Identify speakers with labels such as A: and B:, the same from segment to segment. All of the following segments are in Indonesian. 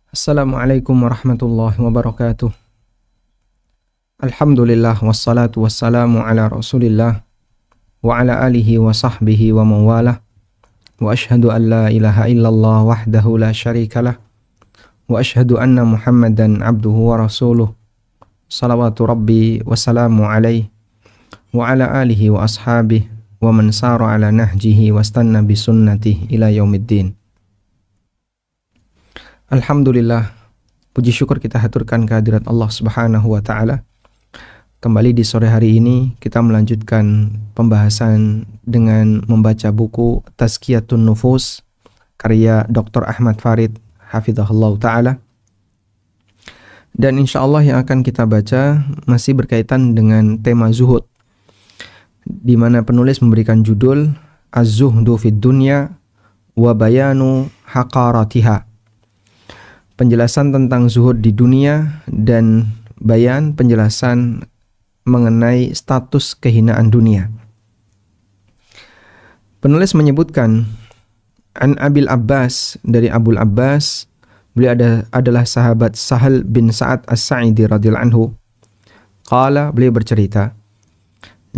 A: Assalamualaikum warahmatullahi wabarakatuh. Alhamdulillah wassalatu wassalamu ala Rasulillah wa ala alihi wa sahbihi wa mawalah. Wa ashhadu an la ilaha illallah wahdahu la syarikalah. Wa ashhadu anna Muhammadan abduhu wa rasuluh. Salawatu rabbi wa salamu alaihi wa ala alihi wa ashabihi wa man sara ala nahjihi wa stanna bi sunnatihi ila yaumiddin. Alhamdulillah, puji syukur kita haturkan kehadirat Allah Subhanahu wa taala. Kembali di sore hari ini kita melanjutkan pembahasan dengan membaca buku Tazkiyatun Nufus karya Dr. Ahmad Farid hafizahullah taala. Dan insyaallah yang akan kita baca masih berkaitan dengan tema zuhud, di mana penulis memberikan judul Az-Zuhdu fid Dunya wa Bayanu Haqaratiha. Penjelasan tentang zuhud di dunia dan penjelasan mengenai status kehinaan dunia. Penulis menyebutkan An Abil Abbas, dari Abul Abbas, beliau adalah sahabat Sahal bin Sa'ad As-Sa'idi radhiyallahu anhu. Qala, beliau bercerita,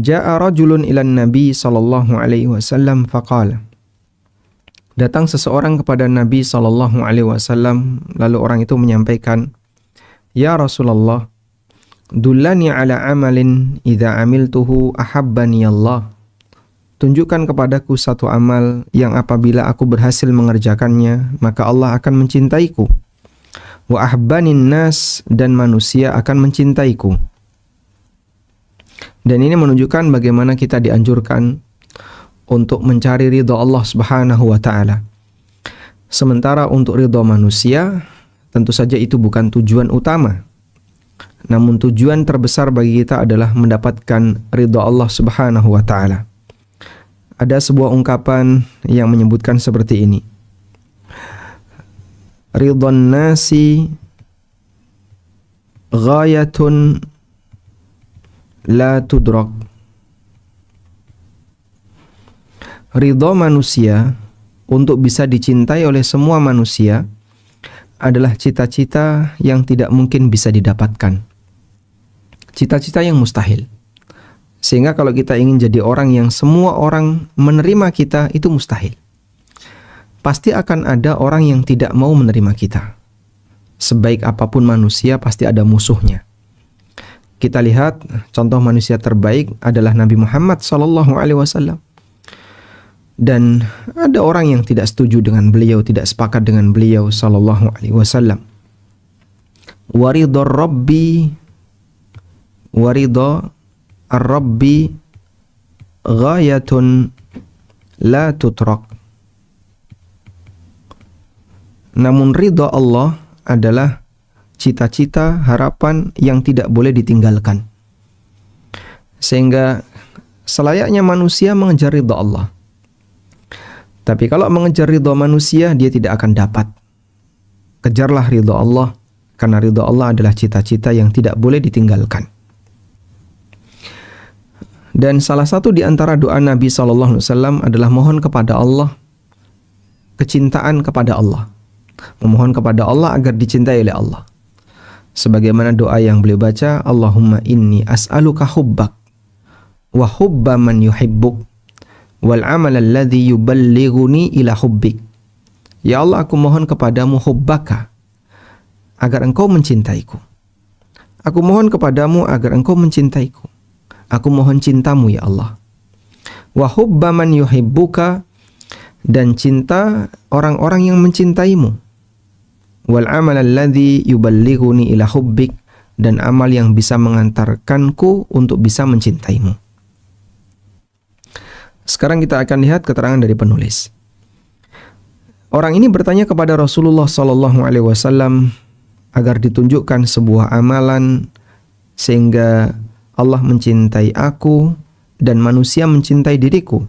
A: Ja'a rajulun ilan Nabi sallallahu alaihi wasallam faqala. Datang seseorang kepada Nabi SAW, lalu orang itu menyampaikan, Ya Rasulullah, dullani ala amalin idza amiltuhu ahabbani Allah. Tunjukkan kepadaku satu amal yang apabila aku berhasil mengerjakannya, maka Allah akan mencintaiku. Wa ahbanin nas, dan manusia akan mencintaiku. Dan ini menunjukkan bagaimana kita dianjurkan untuk mencari ridha Allah Subhanahu wa taala. Sementara untuk ridha manusia, tentu saja itu bukan tujuan utama. Namun tujuan terbesar bagi kita adalah mendapatkan ridha Allah Subhanahu wa taala. Ada sebuah ungkapan yang menyebutkan seperti ini. Ridhan nasi ghayatun la tudrak. Ridho manusia untuk bisa dicintai oleh semua manusia adalah cita-cita yang tidak mungkin bisa didapatkan. Cita-cita yang mustahil. Sehingga kalau kita ingin jadi orang yang semua orang menerima kita, itu mustahil. Pasti akan ada orang yang tidak mau menerima kita. Sebaik apapun manusia, pasti ada musuhnya. Kita lihat contoh manusia terbaik adalah Nabi Muhammad SAW. Dan ada orang yang tidak setuju dengan beliau, tidak sepakat dengan beliau sallallahu alaihi wasallam. Waridor Rabbi ar-Rabbi ghayatun la tutrak. Namun ridha Allah adalah cita-cita, harapan yang tidak boleh ditinggalkan. Sehingga selayaknya manusia mengejar ridha Allah. Tapi kalau mengejar ridha manusia, dia tidak akan dapat. Kejarlah ridha Allah, karena ridha Allah adalah cita-cita yang tidak boleh ditinggalkan. Dan salah satu di antara doa Nabi SAW adalah mohon kepada Allah, kecintaan kepada Allah. Memohon kepada Allah agar dicintai oleh Allah. Sebagaimana doa yang beliau baca, Allahumma inni as'aluka hubbak, wa hubba man yuhibbuk, wal amal alladhi yuballighuni ila hubbik. Ya Allah, aku mohon kepadamu hubbaka, agar engkau mencintaiku. Aku mohon kepadamu agar engkau mencintaiku. Aku mohon cintamu ya Allah. Wa hubba man yuhibbuka, dan cinta orang-orang yang mencintaimu. Wal amal alladhi yuballighuni ila hubbik, dan amal yang bisa mengantarkanku untuk bisa mencintaimu. Sekarang kita akan lihat keterangan dari penulis. Orang ini bertanya kepada Rasulullah SAW agar ditunjukkan sebuah amalan sehingga Allah mencintai aku dan manusia mencintai diriku.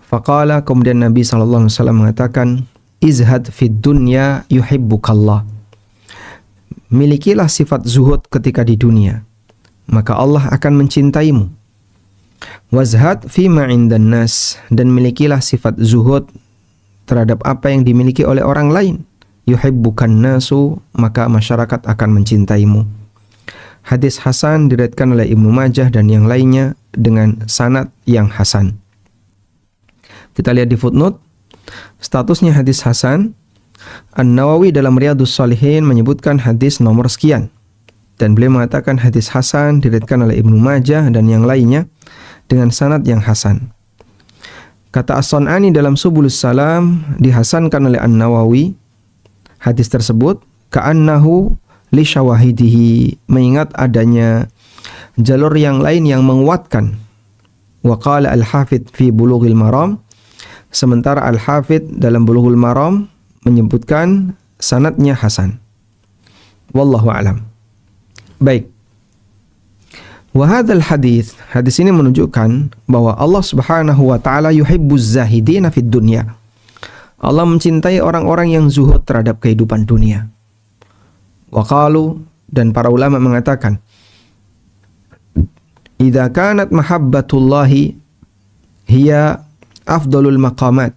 A: Faqala, kemudian Nabi SAW mengatakan, Izhad fid dunya yuhibbukallah. Milikilah sifat zuhud ketika di dunia, maka Allah akan mencintaimu. Wazhad fima indan nas, dan milikilah sifat zuhud terhadap apa yang dimiliki oleh orang lain, yuhibbukan nasu, maka masyarakat akan mencintaimu. Hadis hasan diriwayatkan oleh Ibnu Majah dan yang lainnya dengan sanad yang hasan. Kita lihat di footnote, statusnya hadis hasan. An-Nawawi dalam Riyadhus Shalihin menyebutkan hadis nomor sekian. Dan beliau mengatakan hadis hasan diriwayatkan oleh Ibnu Majah dan yang lainnya dengan sanad yang hasan. Kata As-Sun'ani dalam Subulus Salam dihasankan oleh An-Nawawi, hadis tersebut ka'annahu li syawahidihi, mengingat adanya jalur yang lain yang menguatkan. Wa qala Al-Hafidh fi Bulughil Maram, sementara Al-Hafidh dalam Bulughul Maram menyebutkan sanadnya hasan. Wallahu a'lam. Baik. Wa hadzal hadis ini menunjukkan bahwa Allah Subhanahu wa taala yuhibbuz zahidina fid dunya. Allah mencintai orang-orang yang zuhud terhadap kehidupan dunia. Wa qalu, dan para ulama mengatakan, idza kanat mahabbatullahi hiya afdalul maqamat.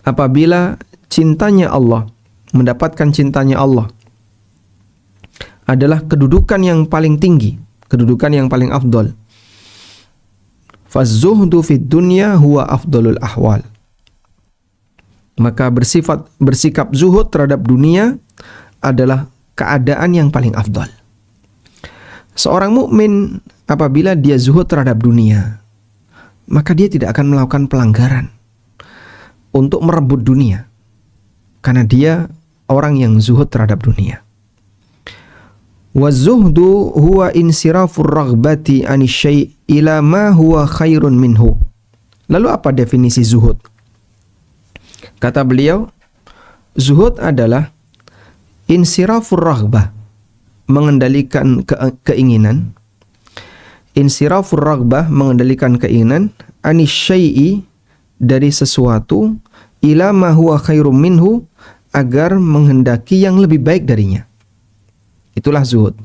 A: Apabila cintanya Allah, mendapatkan cintanya Allah adalah kedudukan yang paling tinggi, kedudukan yang paling afdal. Faz-zuhdu fid dunya huwa afdalul ahwal. Maka bersikap zuhud terhadap dunia adalah keadaan yang paling afdal. Seorang mukmin apabila dia zuhud terhadap dunia, maka dia tidak akan melakukan pelanggaran untuk merebut dunia, karena dia orang yang zuhud terhadap dunia. Waz-zuhdu huwa insirafur raghbati anisyai' ila ma huwa khairun minhu. Lalu apa definisi zuhud? Kata beliau, zuhud adalah insirafur raghbah, mengendalikan keinginan. Insirafur raghbah, mengendalikan keinginan, anisyai' dari sesuatu, ila ma huwa khairum minhu, agar menghendaki yang lebih baik darinya. Itulah zuhud.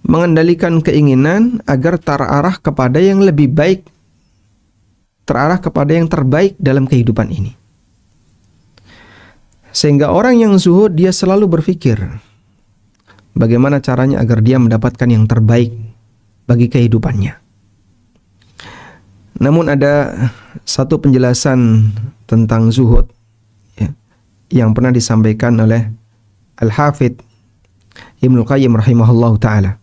A: Mengendalikan keinginan agar terarah kepada yang lebih baik, terarah kepada yang terbaik dalam kehidupan ini. Sehingga orang yang zuhud dia selalu berpikir bagaimana caranya agar dia mendapatkan yang terbaik bagi kehidupannya. Namun ada satu penjelasan tentang zuhud ya, yang pernah disampaikan oleh Al-Hafidh Ibnu Qayyim rahimahullahu ta'ala.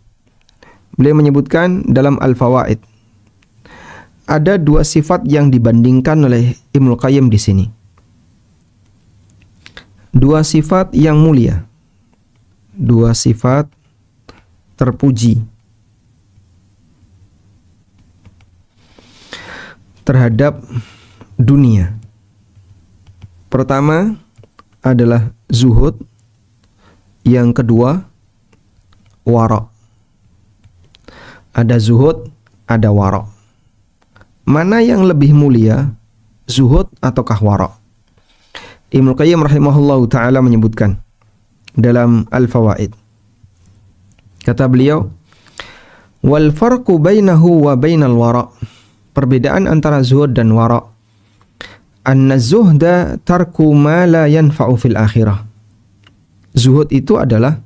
A: Beliau menyebutkan dalam Al-Fawaid, ada dua sifat yang dibandingkan oleh Ibnu Qayyim di sini. Dua sifat yang mulia, dua sifat terpuji terhadap dunia. Pertama adalah zuhud, yang kedua wara'. Ada zuhud, ada wara'. Mana yang lebih mulia, zuhud ataukah wara'? Ibnu Qayyim rahimahullahu ta'ala menyebutkan dalam Al-Fawaid, kata beliau, wal farqu bainahu wa bainal wara', perbedaan antara zuhud dan wara', anna zuhda tarku ma la yanfa'u fil akhirah. Zuhud itu adalah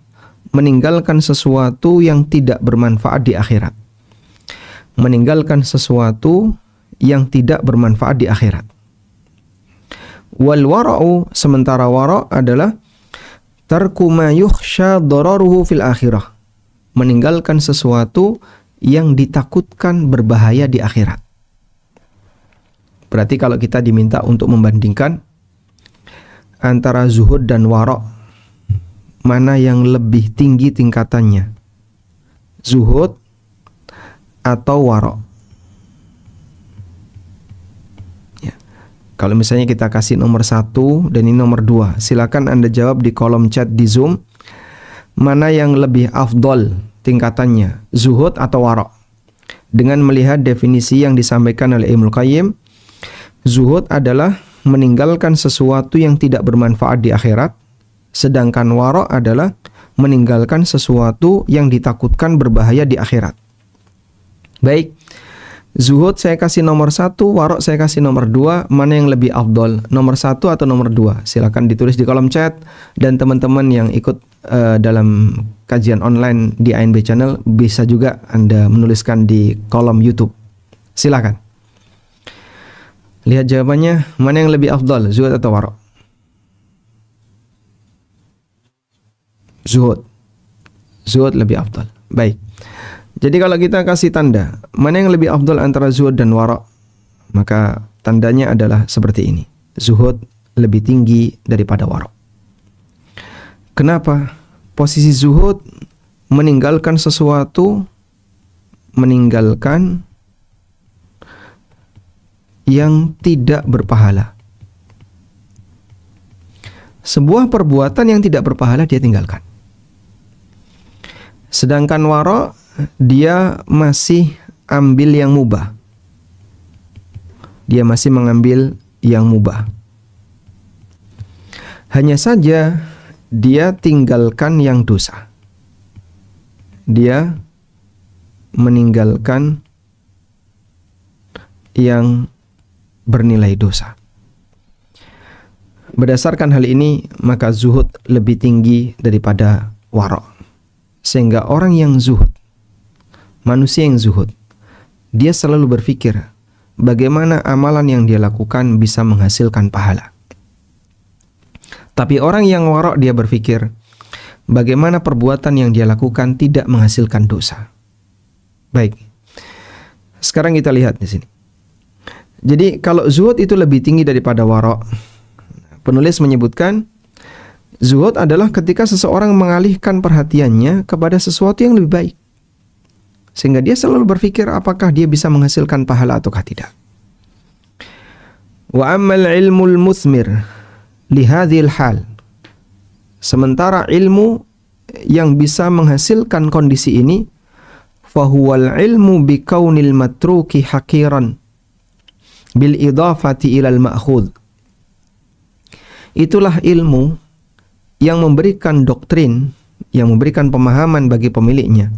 A: meninggalkan sesuatu yang tidak bermanfaat di akhirat. Meninggalkan sesuatu yang tidak bermanfaat di akhirat. Wal wara'u, sementara wara' adalah tarku ma yukhsha dararuhu fil akhirah. Meninggalkan sesuatu yang ditakutkan berbahaya di akhirat. Berarti kalau kita diminta untuk membandingkan antara zuhud dan wara', mana yang lebih tinggi tingkatannya, zuhud atau wara'? Ya. Kalau misalnya kita kasih nomor 1 dan ini nomor 2, silakan Anda jawab di kolom chat di Zoom, mana yang lebih afdol tingkatannya, zuhud atau wara'? Dengan melihat definisi yang disampaikan oleh Ibnu Qayyim, zuhud adalah meninggalkan sesuatu yang tidak bermanfaat di akhirat, sedangkan wara' adalah meninggalkan sesuatu yang ditakutkan berbahaya di akhirat. Baik, Zuhud saya kasih nomor 1, warok saya kasih nomor 2, mana yang lebih afdol? Nomor 1 atau nomor 2? Silakan ditulis di kolom chat, dan teman-teman yang ikut dalam kajian online di ANB Channel bisa juga Anda menuliskan di kolom YouTube. Silakan. Lihat jawabannya, mana yang lebih afdol, zuhud atau warok? Zuhud. Zuhud lebih afdal. Baik. Jadi kalau kita kasih tanda, mana yang lebih afdal antara zuhud dan wara', maka tandanya adalah seperti ini. Zuhud lebih tinggi daripada wara'. Kenapa? Posisi zuhud meninggalkan sesuatu, meninggalkan yang tidak berpahala. Sebuah perbuatan yang tidak berpahala dia tinggalkan. Sedangkan wara' dia masih ambil yang mubah. Dia masih mengambil yang mubah. Hanya saja dia tinggalkan yang dosa. Dia meninggalkan yang bernilai dosa. Berdasarkan hal ini, maka zuhud lebih tinggi daripada wara'. Sehingga orang yang zuhud, manusia yang zuhud, dia selalu berpikir bagaimana amalan yang dia lakukan bisa menghasilkan pahala. Tapi orang yang wara' dia berpikir bagaimana perbuatan yang dia lakukan tidak menghasilkan dosa. Baik. Sekarang kita lihat di sini. Jadi kalau zuhud itu lebih tinggi daripada wara', penulis menyebutkan zuhud adalah ketika seseorang mengalihkan perhatiannya kepada sesuatu yang lebih baik, sehingga dia selalu berpikir apakah dia bisa menghasilkan pahala ataukah tidak. Wa ammal ilmul muthmir li hadhil hal. Sementara ilmu yang bisa menghasilkan kondisi ini, fahuwal ilmu bi kaunil matruki hakiran bil idafati ilal ma'khudh. Itulah ilmu yang memberikan doktrin, yang memberikan pemahaman bagi pemiliknya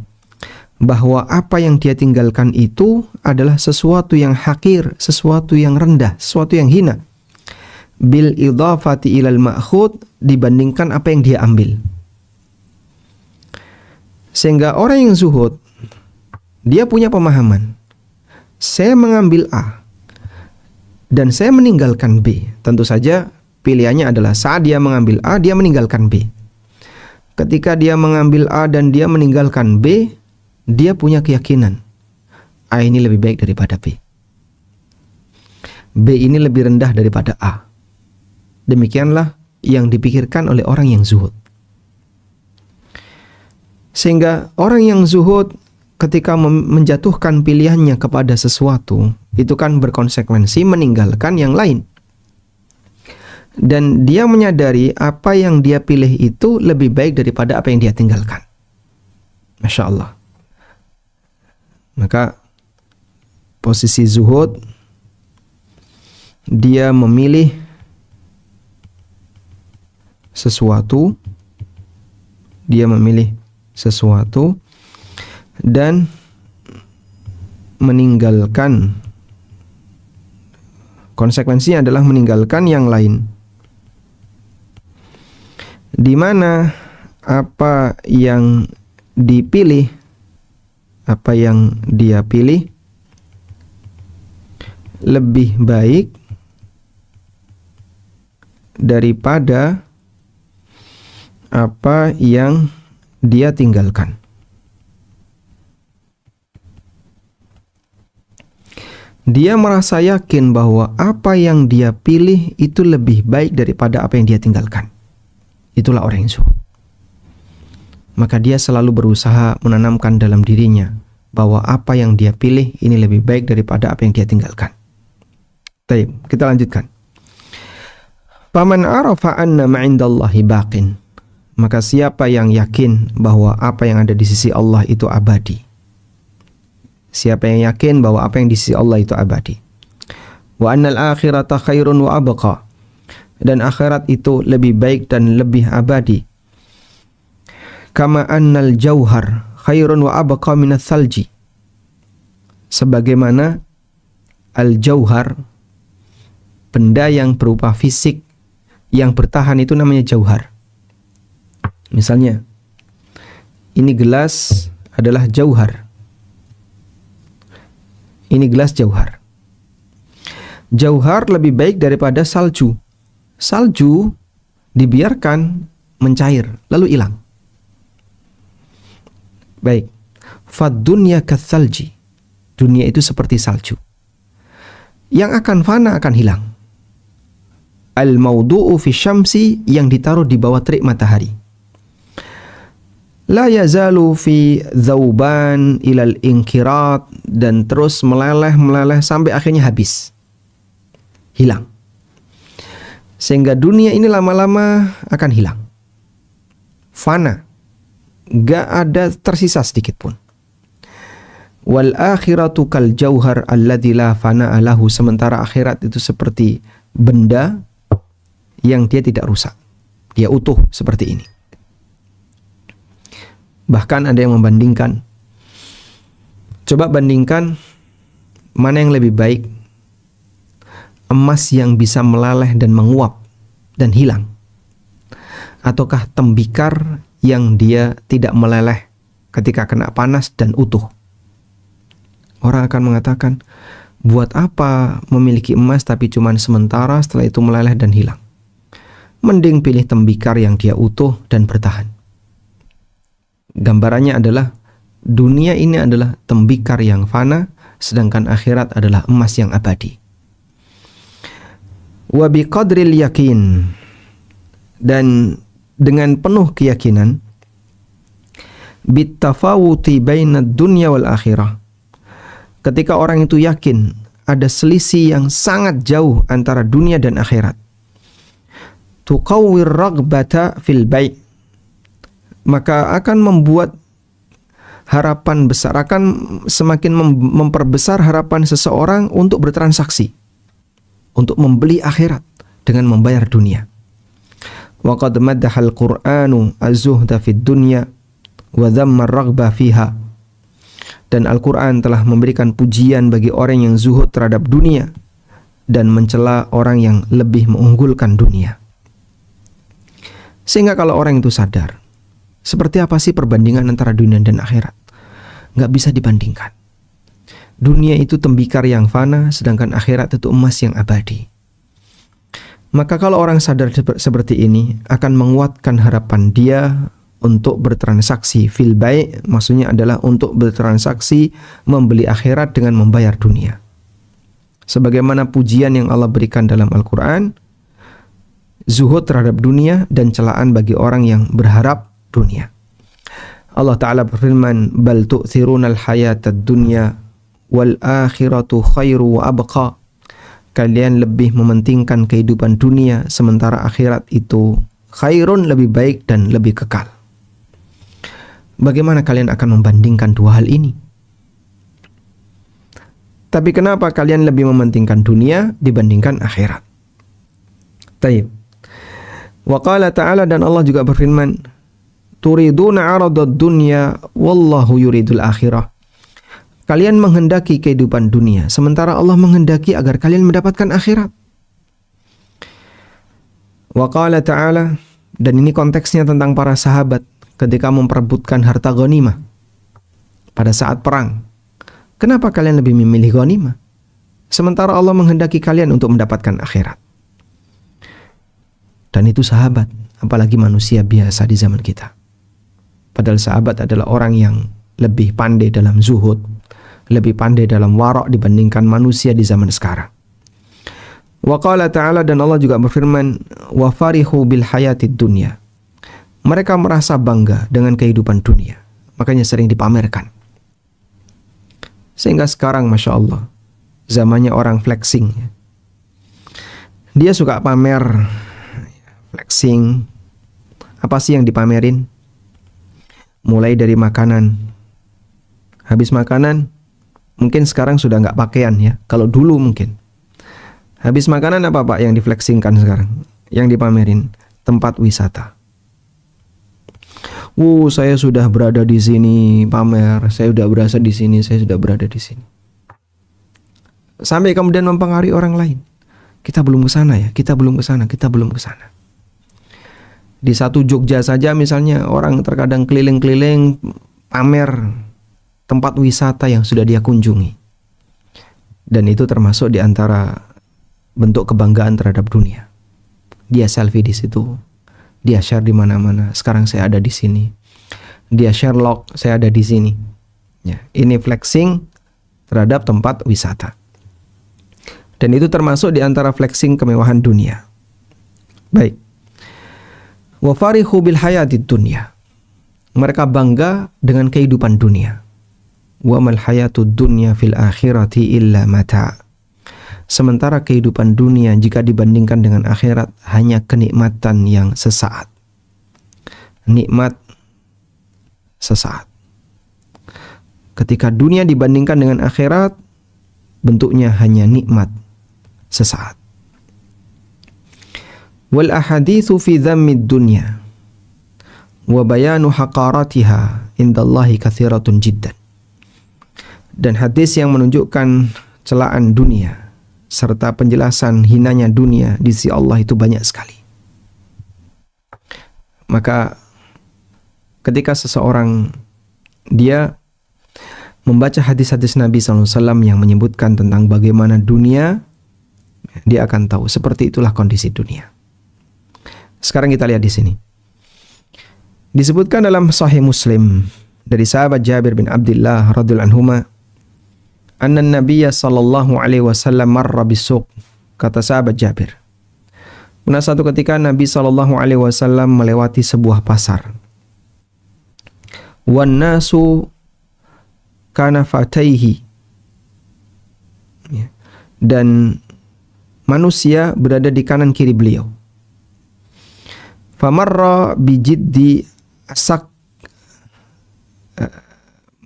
A: bahwa apa yang dia tinggalkan itu adalah sesuatu yang hakir, sesuatu yang rendah, sesuatu yang hina. Bil idhafati ilal ma'khud, dibandingkan apa yang dia ambil. Sehingga orang yang zuhud, dia punya pemahaman, saya mengambil A dan saya meninggalkan B. Tentu saja pilihannya adalah saat dia mengambil A, dia meninggalkan B. Ketika dia mengambil A dan dia meninggalkan B, dia punya keyakinan A ini lebih baik daripada B. B ini lebih rendah daripada A. Demikianlah yang dipikirkan oleh orang yang zuhud. Sehingga orang yang zuhud ketika menjatuhkan pilihannya kepada sesuatu, itu kan berkonsekuensi meninggalkan yang lain. Dan dia menyadari apa yang dia pilih itu lebih baik daripada apa yang dia tinggalkan. Masya Allah. Maka posisi zuhud, dia memilih sesuatu, dan meninggalkan, konsekuensinya adalah meninggalkan yang lain. Di mana apa yang dipilih, apa yang dia pilih lebih baik daripada apa yang dia tinggalkan. Dia merasa yakin bahwa apa yang dia pilih itu lebih baik daripada apa yang dia tinggalkan. Itulah orang yang zuhud. Maka dia selalu berusaha menanamkan dalam dirinya bahwa apa yang dia pilih ini lebih baik daripada apa yang dia tinggalkan. Baik, kita lanjutkan. Faman arafa anna ma'indallahi baqin. Maka siapa yang yakin bahwa apa yang ada di sisi Allah itu abadi. Siapa yang yakin bahwa apa yang di sisi Allah itu abadi. Wa annal akhirata khairun wa abqa. Dan akhirat itu lebih baik dan lebih abadi. Kama annal jauhar khairun wa abqa minats salji. Sebagaimana al-jauhar, benda yang berupa fisik yang bertahan itu namanya jauhar. Misalnya, ini gelas adalah jauhar. Ini gelas jauhar. Jauhar lebih baik daripada salju. Salju dibiarkan mencair lalu hilang. Baik. Fad-dunya katsalji. Dunia itu seperti salju. Yang akan fana akan hilang. Al-mawdu'u fi syamsi, yang ditaruh di bawah terik matahari. La yazalu fi dzauban ilal inkirat, dan terus meleleh sampai akhirnya habis. Hilang. Sehingga dunia ini lama-lama akan hilang. Fana. Gak ada tersisa sedikit pun. Wal akhiratu kal jauhar alladzi la fana'a lahu, sementara akhirat itu seperti benda yang dia tidak rusak. Dia utuh seperti ini. Bahkan ada yang membandingkan. Coba bandingkan mana yang lebih baik. Emas yang bisa meleleh dan menguap dan hilang, ataukah tembikar yang dia tidak meleleh ketika kena panas dan utuh? Orang akan mengatakan, buat apa memiliki emas tapi cuma sementara, setelah itu meleleh dan hilang? Mending pilih tembikar yang dia utuh dan bertahan. Gambarannya adalah dunia ini adalah tembikar yang fana, sedangkan akhirat adalah emas yang abadi. Wa biqadril yakin, dan dengan penuh keyakinan, bitafawuti bainad dunya wal akhirah, ketika orang itu yakin ada selisih yang sangat jauh antara dunia dan akhirat, tuqawwir raghbata fil bai', maka akan membuat harapan besar, akan semakin memperbesar harapan seseorang untuk bertransaksi, untuk membeli akhirat dengan membayar dunia. Wa qad maddaha al-Qur'anu az-zuhda fid dunya wa dhamma ar-raghba fiha. Dan Al-Qur'an telah memberikan pujian bagi orang yang zuhud terhadap dunia dan mencela orang yang lebih mengunggulkan dunia. Sehingga kalau orang itu sadar, seperti apa sih perbandingan antara dunia dan akhirat? Nggak bisa dibandingkan. Dunia itu tembikar yang fana, sedangkan akhirat itu emas yang abadi. Maka kalau orang sadar seperti ini, akan menguatkan harapan dia untuk bertransaksi fil bai', maksudnya adalah untuk bertransaksi membeli akhirat dengan membayar dunia. Sebagaimana pujian yang Allah berikan dalam Al-Quran, zuhud terhadap dunia dan celaan bagi orang yang berharap dunia. Allah Ta'ala berfirman, bal tu'thirunal hayatad dunya wal akhiratu khairu wa abqa. Kalian lebih mementingkan kehidupan dunia, sementara akhirat itu khairun, lebih baik dan lebih kekal. Bagaimana kalian akan membandingkan dua hal ini? Tapi kenapa kalian lebih mementingkan dunia dibandingkan akhirat? Taib. Wa qala ta'ala, dan Allah juga berfirman, turiduna aradad dunya wallahu yuridul akhirah. Kalian menghendaki kehidupan dunia, sementara Allah menghendaki agar kalian mendapatkan akhirat. Wa qala ta'ala, dan ini konteksnya tentang para sahabat ketika memperebutkan harta ghanimah pada saat perang. Kenapa kalian lebih memilih ghanimah, sementara Allah menghendaki kalian untuk mendapatkan akhirat? Dan itu sahabat, apalagi manusia biasa di zaman kita. Padahal sahabat adalah orang yang lebih pandai dalam zuhud, lebih pandai dalam wara' dibandingkan manusia di zaman sekarang. Wa qala ta'ala, dan Allah juga berfirman, wa farihu bil hayatid dunya. Mereka merasa bangga dengan kehidupan dunia, makanya sering dipamerkan. Sehingga sekarang Masya Allah, zamannya orang flexing. Dia suka pamer, flexing. Apa sih yang dipamerin? Mulai dari makanan. Habis makanan, mungkin sekarang sudah nggak pakaian ya. Kalau dulu mungkin. Habis makanan apa Pak yang diflexingkan sekarang? Yang dipamerin tempat wisata. Saya sudah berada di sini, pamer. Saya sudah berasa di sini, saya sudah berada di sini. sampai kemudian mempengaruhi orang lain. Kita belum ke sana ya, kita belum ke sana, kita belum ke sana. Di satu Jogja saja misalnya, orang terkadang keliling-keliling pamer tempat wisata yang sudah dia kunjungi. Dan itu termasuk di antara bentuk kebanggaan terhadap dunia. Dia selfie di situ, dia share di mana-mana. Sekarang saya ada di sini. Dia share log, saya ada di sini. Ya, ini flexing terhadap tempat wisata. Dan itu termasuk di antara flexing kemewahan dunia. Baik. Wa farihu bil hayatid dunya. Mereka bangga dengan kehidupan dunia. Wa mal hayatud dunya fil akhirati illa mata'. Sementara kehidupan dunia jika dibandingkan dengan akhirat hanya kenikmatan yang sesaat. Nikmat sesaat. Ketika dunia dibandingkan dengan akhirat, bentuknya hanya nikmat sesaat. Wal ahaditsu fi dhammid dunya wa bayanu haqaratiha indallahi katsiratun jiddan. Dan hadis yang menunjukkan celaan dunia serta penjelasan hinanya dunia di sisi Allah itu banyak sekali. Maka ketika seseorang dia membaca hadis-hadis Nabi SAW yang menyebutkan tentang bagaimana dunia, dia akan tahu seperti itulah kondisi dunia. Sekarang kita lihat di sini. Disebutkan dalam Sahih Muslim dari sahabat Jabir bin Abdullah radhiyallahu anhuma, anna Nabiyya sallallahu alaihi wasallam marra bisuq. Kata sahabat Jabir, pernah satu ketika Nabi sallallahu alaihi wasallam melewati sebuah pasar. Wan nasu kanafataihi. Dan manusia berada di kanan kiri beliau. Famarra bijiddi asak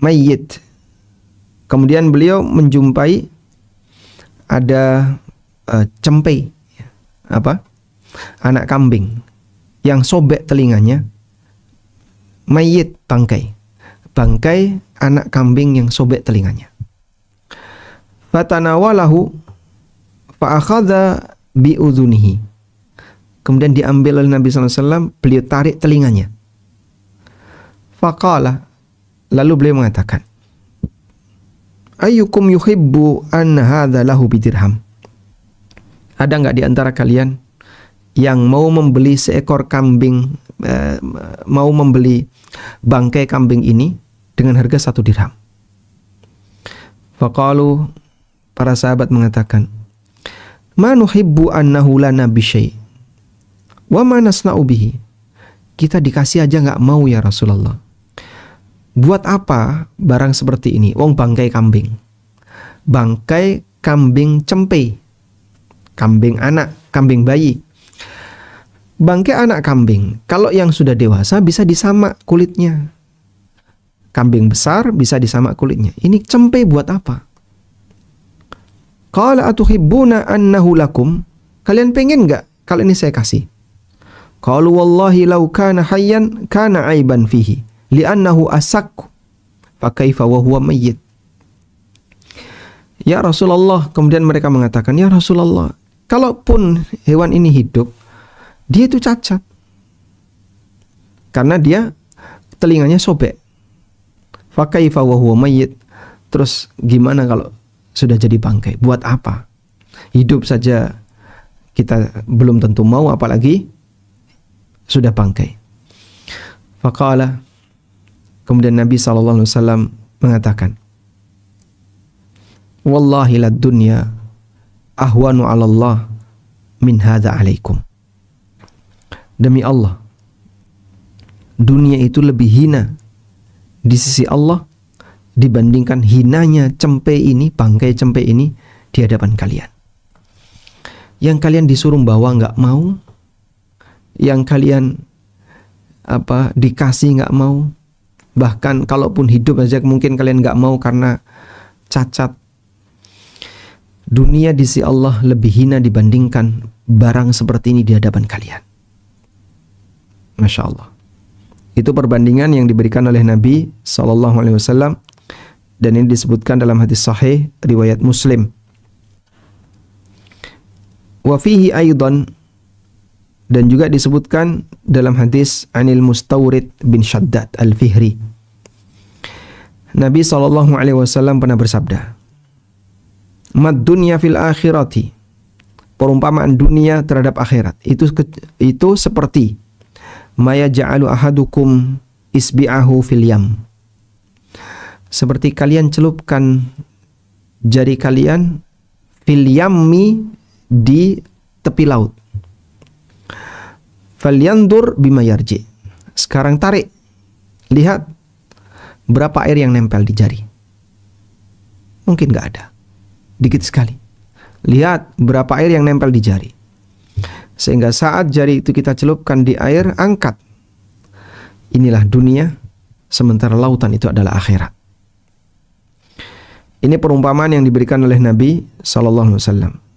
A: mayyit. Kemudian beliau menjumpai ada cempe, anak kambing yang sobek telinganya, mayyit, bangkai anak kambing yang sobek telinganya. Fatanawalahu fa'akhadha bi'udhunihi. Kemudian diambil oleh Nabi SAW, beliau tarik telinganya. Faqala, lalu beliau mengatakan, ayyukum yuhibbu an hadha lahu bidirham. Ada enggak di antara kalian yang mau membeli seekor kambing, mau membeli bangkai kambing ini dengan harga 1 dirham? Faqalu, para sahabat mengatakan, ma nuhibbu annahu lana bisyai' wa ma nasna'u bihi. Kita dikasih aja enggak mau ya Rasulullah. Buat apa barang seperti ini? Wong bangkai kambing. Bangkai kambing cempe. Kambing anak, kambing bayi. Bangkai anak kambing, kalau yang sudah dewasa bisa disamak kulitnya. Kambing besar bisa disamak kulitnya. Ini cempe buat apa? Qala atuhibbuna annahu lakum? Kalian pengen enggak kalau ini saya kasih? Qalu wallahi law kana hayyan kana aiban fihi li'annahu asakku fa kaifa wa huwa mayyit. Ya Rasulullah, kemudian mereka mengatakan, ya Rasulullah, kalaupun hewan ini hidup, dia itu cacat karena dia telinganya sobek. Fa kaifa wa huwa mayyit. Terus gimana kalau sudah jadi bangkai? Buat apa? Hidup saja kita belum tentu mau, apalagi sudah bangkai. Faqala, kemudian Nabi SAW mengatakan, wallahi la dunya ahwanu 'ala Allah min hadza 'alaikum. Demi Allah, dunia itu lebih hina di sisi Allah dibandingkan hinanya cempe ini, bangkai cempe ini di hadapan kalian. Yang kalian disuruh bawa enggak mau, yang kalian dikasih enggak mau, bahkan kalaupun hidup aja mungkin kalian enggak mau karena cacat. Dunia di sisi Allah lebih hina dibandingkan barang seperti ini di hadapan kalian. Masya Allah. Itu perbandingan yang diberikan oleh Nabi SAW, dan ini disebutkan dalam hadis sahih riwayat Muslim Wa fihi aidan, dan juga disebutkan dalam hadis Anil Mustawrid bin Shaddad Al-Fihri. Nabi SAW pernah bersabda, "Mad dunya fil akhirati," perumpamaan dunia terhadap akhirat itu seperti maya ja'alu ahadukum isbi'ahu fil yam, seperti kalian celupkan jari kalian fil yammi, di tepi laut. Falyandur bima yarji, sekarang tarik, lihat berapa air yang nempel di jari. Mungkin gak ada, dikit sekali. Lihat berapa air yang nempel di jari. Sehingga saat jari itu kita celupkan di air, angkat. Inilah dunia, sementara lautan itu adalah akhirat. Ini perumpamaan yang diberikan oleh Nabi SAW.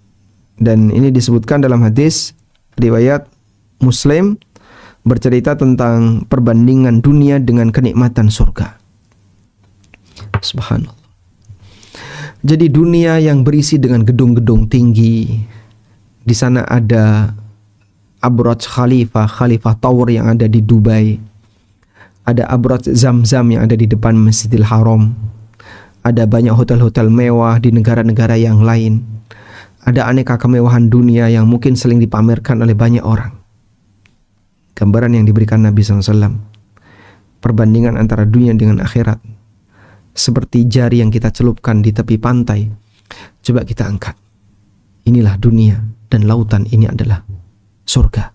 A: Dan ini disebutkan dalam hadis riwayat Muslim, bercerita tentang perbandingan dunia dengan kenikmatan surga. Subhanallah. Jadi dunia yang berisi dengan gedung-gedung tinggi. Di sana ada Abraj Khalifah Tower yang ada di Dubai. Ada Abraj Zamzam yang ada di depan Masjidil Haram. Ada banyak hotel-hotel mewah di negara-negara yang lain. Ada aneka kemewahan dunia yang mungkin sering dipamerkan oleh banyak orang. Gambaran yang diberikan Nabi SAW, perbandingan antara dunia dengan akhirat, seperti jari yang kita celupkan di tepi pantai. Coba kita angkat. Inilah dunia, dan lautan ini adalah surga.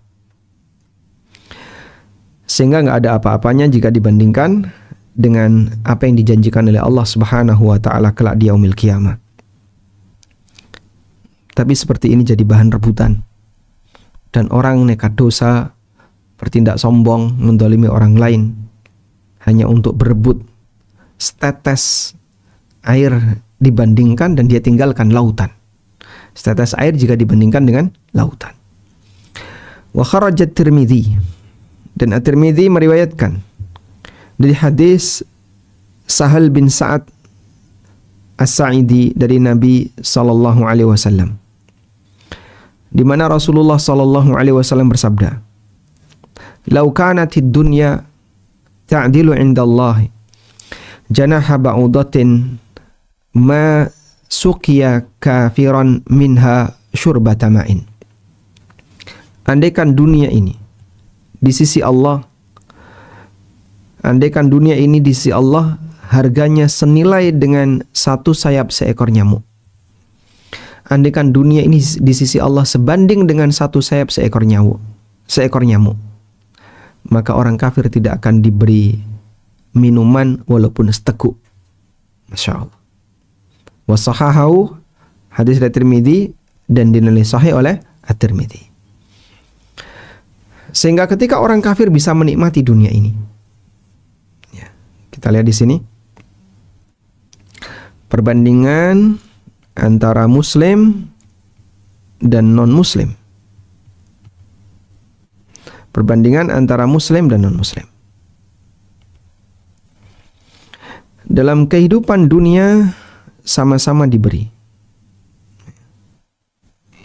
A: Sehingga gak ada apa-apanya jika dibandingkan dengan apa yang dijanjikan oleh Allah Subhanahu wa ta'ala kelak di yaumil qiyamah. Tapi seperti ini jadi bahan rebutan, dan orang nekat dosa, bertindak sombong, mendolimi orang lain hanya untuk berebut setetes air dibandingkan, dan dia tinggalkan lautan. Setetes air jika dibandingkan dengan lautan. Wa kharajat Tirmidzi, dan At-Tirmidzi meriwayatkan dari hadis Sahal bin Sa'ad As-Sa'idi dari Nabi sallallahu alaihi wasallam, di mana Rasulullah sallallahu alaihi wasallam bersabda, "Lau kanatid dunya ta'dilu 'indallahi janaha ba'udatin ma suqiya kafiran minha syurbata ma'in." Andaikan dunia ini di sisi Allah, harganya senilai dengan satu sayap seekor nyamuk. Andaikan dunia ini di sisi Allah sebanding dengan satu sayap seekor nyamuk, maka orang kafir tidak akan diberi minuman walaupun seteguk. Masya Allah. Wasahahahu, hadis dari Tirmidzi, dan dinilai sahih oleh At-Tirmidzi. Sehingga ketika orang kafir bisa menikmati dunia ini, ya, kita lihat di sini perbandingan antara muslim dan non-muslim. Perbandingan antara muslim dan non-muslim. Dalam kehidupan dunia sama-sama diberi.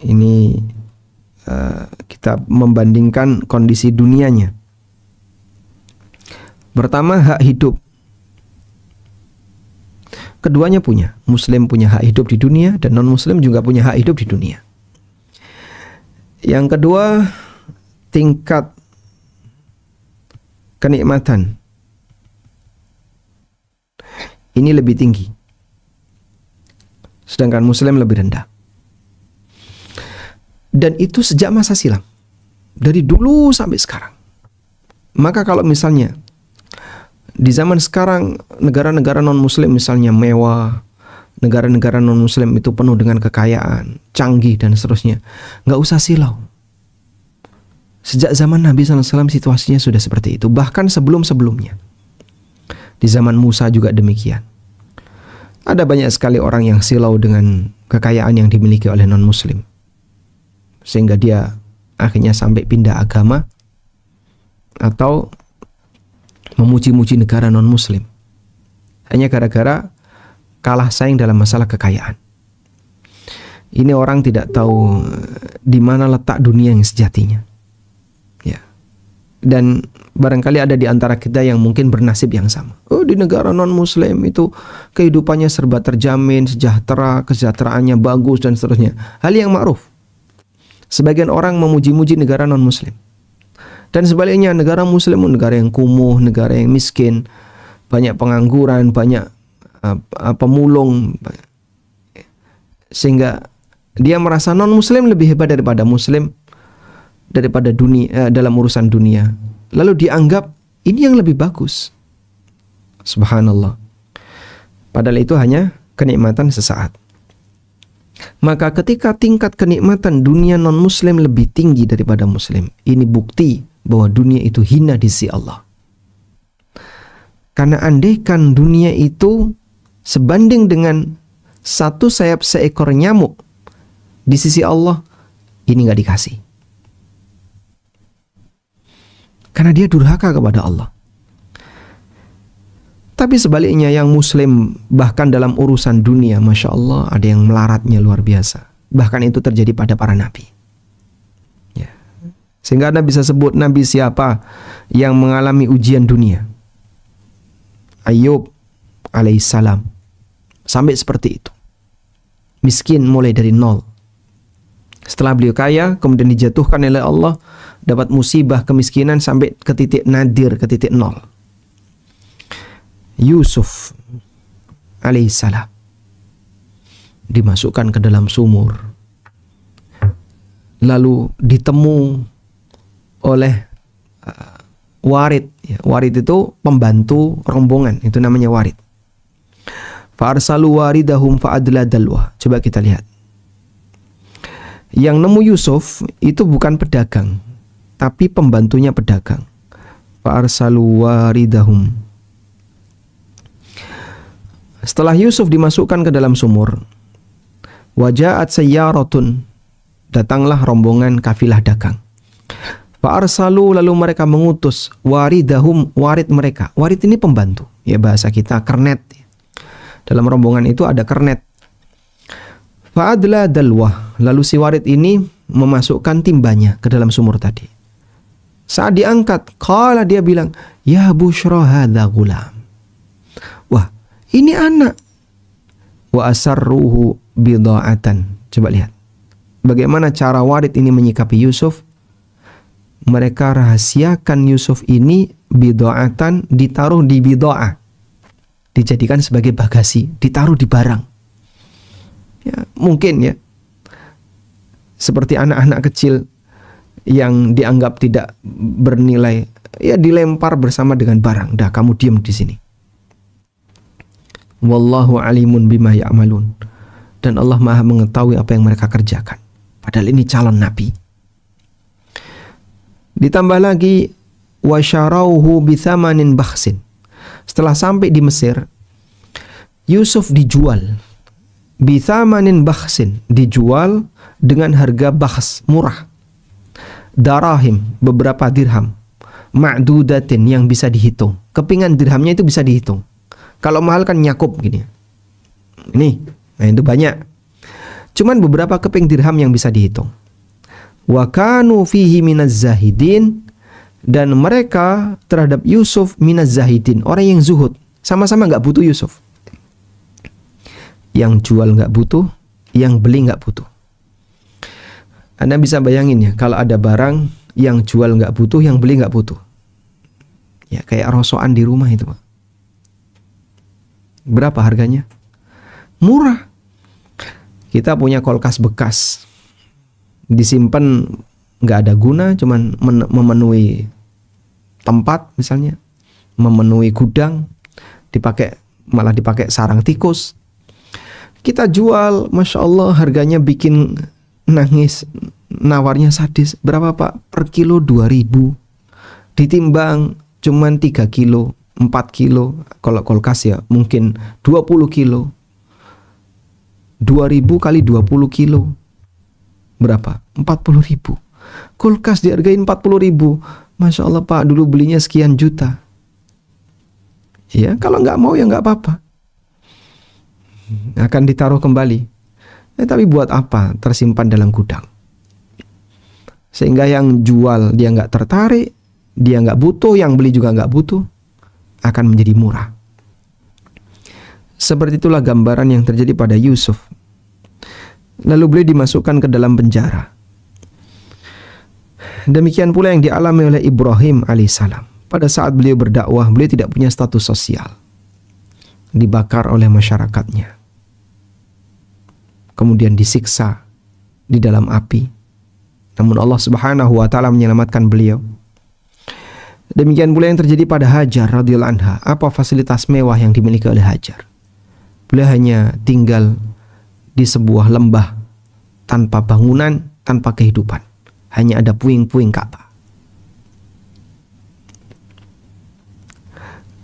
A: Ini kita membandingkan kondisi dunianya. Pertama, hak hidup. Keduanya punya. Muslim punya hak hidup di dunia, dan non-muslim juga punya hak hidup di dunia. Yang kedua, tingkat kenikmatan ini lebih tinggi, sedangkan muslim lebih rendah. Dan itu sejak masa silam, dari dulu sampai sekarang. Maka kalau misalnya di zaman sekarang negara-negara non-muslim misalnya mewah, negara-negara non-muslim itu penuh dengan kekayaan, canggih dan seterusnya, nggak usah silau. Sejak zaman Nabi SAW situasinya sudah seperti itu. Bahkan sebelum-sebelumnya, di zaman Musa juga demikian. Ada banyak sekali orang yang silau dengan kekayaan yang dimiliki oleh non-muslim, sehingga dia akhirnya sampai pindah agama atau memuji-muji negara non-muslim hanya gara-gara kalah saing dalam masalah kekayaan. Ini orang tidak tahu di mana letak dunia yang sejatinya. Ya. Dan barangkali ada di antara kita yang mungkin bernasib yang sama. Oh, di negara non-muslim itu kehidupannya serba terjamin, sejahtera, kesejahteraannya bagus dan seterusnya. Hal yang ma'ruf. Sebagian orang memuji-muji negara non-muslim. Dan sebaliknya negara muslim negara yang kumuh, negara yang miskin, banyak pengangguran, banyak pemulung, sehingga dia merasa non-muslim lebih hebat daripada muslim, daripada dunia dalam urusan dunia. Lalu dianggap ini yang lebih bagus. Subhanallah. Padahal itu hanya kenikmatan sesaat. Maka ketika tingkat kenikmatan dunia non-muslim lebih tinggi daripada muslim, ini bukti bahwa dunia itu hina di sisi Allah. Karena andaikan dunia itu sebanding dengan satu sayap seekor nyamuk, di sisi Allah ini nggak dikasih. Karena dia durhaka kepada Allah. Tapi sebaliknya yang muslim bahkan dalam urusan dunia, Masya Allah, ada yang melaratnya luar biasa. Bahkan itu terjadi pada para nabi. Ya. Sehingga Anda bisa sebut nabi siapa yang mengalami ujian dunia. Ayub alaihissalam. Sampai seperti itu. Miskin mulai dari nol. Setelah beliau kaya, kemudian dijatuhkan oleh Allah, dapat musibah kemiskinan sampai ke titik nadir, ke titik nol. Yusuf alaihissalam dimasukkan ke dalam sumur, lalu ditemu oleh warid. Warid itu pembantu rombongan, itu namanya warid. Fa'arsalu waridahum fa'adla dalwa. Coba kita lihat. Yang nemu Yusuf itu bukan pedagang, tapi pembantunya pedagang. Fa'arsalu waridahum. Setelah Yusuf dimasukkan ke dalam sumur, waja'at sayyaratun, datanglah rombongan kafilah dagang. Fa'arsalu, lalu mereka mengutus waridahum, warid mereka. Warid ini pembantu, ya bahasa kita kernet. Dalam rombongan itu ada kernet. Fa'adla dalwah, lalu si warid ini memasukkan timbanya ke dalam sumur tadi. Saat diangkat, qala, dia bilang, ya bushra hadza gulam. Wah, ini anak. Wa asarruhu bida'atan. Coba lihat. Bagaimana cara warid ini menyikapi Yusuf? Mereka rahasiakan Yusuf ini bida'atan, ditaruh di bida'ah. Dijadikan sebagai bagasi, ditaruh di barang. Ya, mungkin ya. Seperti anak-anak kecil yang dianggap tidak bernilai, ya dilempar bersama dengan barang. Dah, kamu diam di sini. Wallahu alimun bima ya'malun. Dan Allah Maha mengetahui apa yang mereka kerjakan. Padahal ini calon nabi. Ditambah lagi wasyarauhu bithamanin bakhsin. Setelah sampai di Mesir, Yusuf dijual bithamanin bakhsin, dijual dengan harga bakhs, murah. Darahim, beberapa dirham. Ma'dudatin, yang bisa dihitung. Kepingan dirhamnya itu bisa dihitung. Kalau mahal kan nyakup gini. Ini, nah itu banyak. Cuman beberapa keping dirham yang bisa dihitung. Wa kanu fihi minaz zahidin, dan mereka terhadap Yusuf minaz zahidin, orang yang zuhud. Sama-sama nggak butuh Yusuf. Yang jual nggak butuh, yang beli nggak butuh. Anda bisa bayangin ya, kalau ada barang yang jual nggak butuh, yang beli nggak butuh. Ya kayak rosokan di rumah itu, Pak. Berapa harganya? Murah. Kita punya kulkas bekas, disimpan nggak ada guna, cuman memenuhi tempat misalnya, memenuhi gudang, malah dipakai sarang tikus. Kita jual, Masya Allah, harganya bikin nangis, nawarnya sadis. Berapa Pak? Per kilo 2.000. Ditimbang cuman 3 kilo, 4 kilo. Kalau kulkas ya mungkin 20 kilo. 2.000 kali 20 kilo. Berapa? 40.000. Kulkas dihargain 40.000. Masya Allah Pak, dulu belinya sekian juta. Ya, kalau nggak mau ya nggak apa-apa. Akan ditaruh kembali. Tapi buat apa tersimpan dalam gudang? Sehingga yang jual dia nggak tertarik, dia nggak butuh, yang beli juga nggak butuh, akan menjadi murah. Seperti itulah gambaran yang terjadi pada Yusuf. Lalu beliau dimasukkan ke dalam penjara. Demikian pula yang dialami oleh Ibrahim alaihissalam. Pada saat beliau berdakwah, beliau tidak punya status sosial. Dibakar oleh masyarakatnya. Kemudian disiksa di dalam api. Namun Allah Subhanahu wa taala menyelamatkan beliau. Demikian pula yang terjadi pada Hajar radhiyallahu anha. Apa fasilitas mewah yang dimiliki oleh Hajar? Beliau hanya tinggal di sebuah lembah tanpa bangunan, tanpa kehidupan. Hanya ada puing-puing Ka'bah.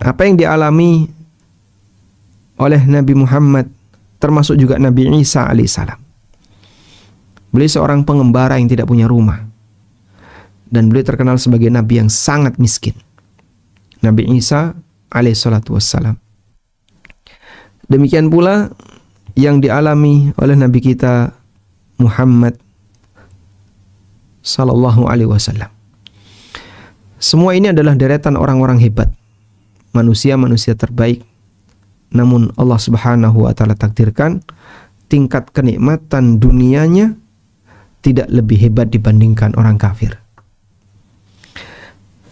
A: Apa yang dialami oleh Nabi Muhammad, termasuk juga Nabi Isa alaihissalam. Beliau seorang pengembara yang tidak punya rumah. Dan beliau terkenal sebagai Nabi yang sangat miskin. Nabi Isa alaihissalatu wassalam. Demikian pula yang dialami oleh Nabi kita Muhammad sallallahu alaihi wasallam. Semua ini adalah deretan orang-orang hebat. Manusia-manusia terbaik. Namun Allah Subhanahu wa taala takdirkan tingkat kenikmatan dunianya tidak lebih hebat dibandingkan orang kafir.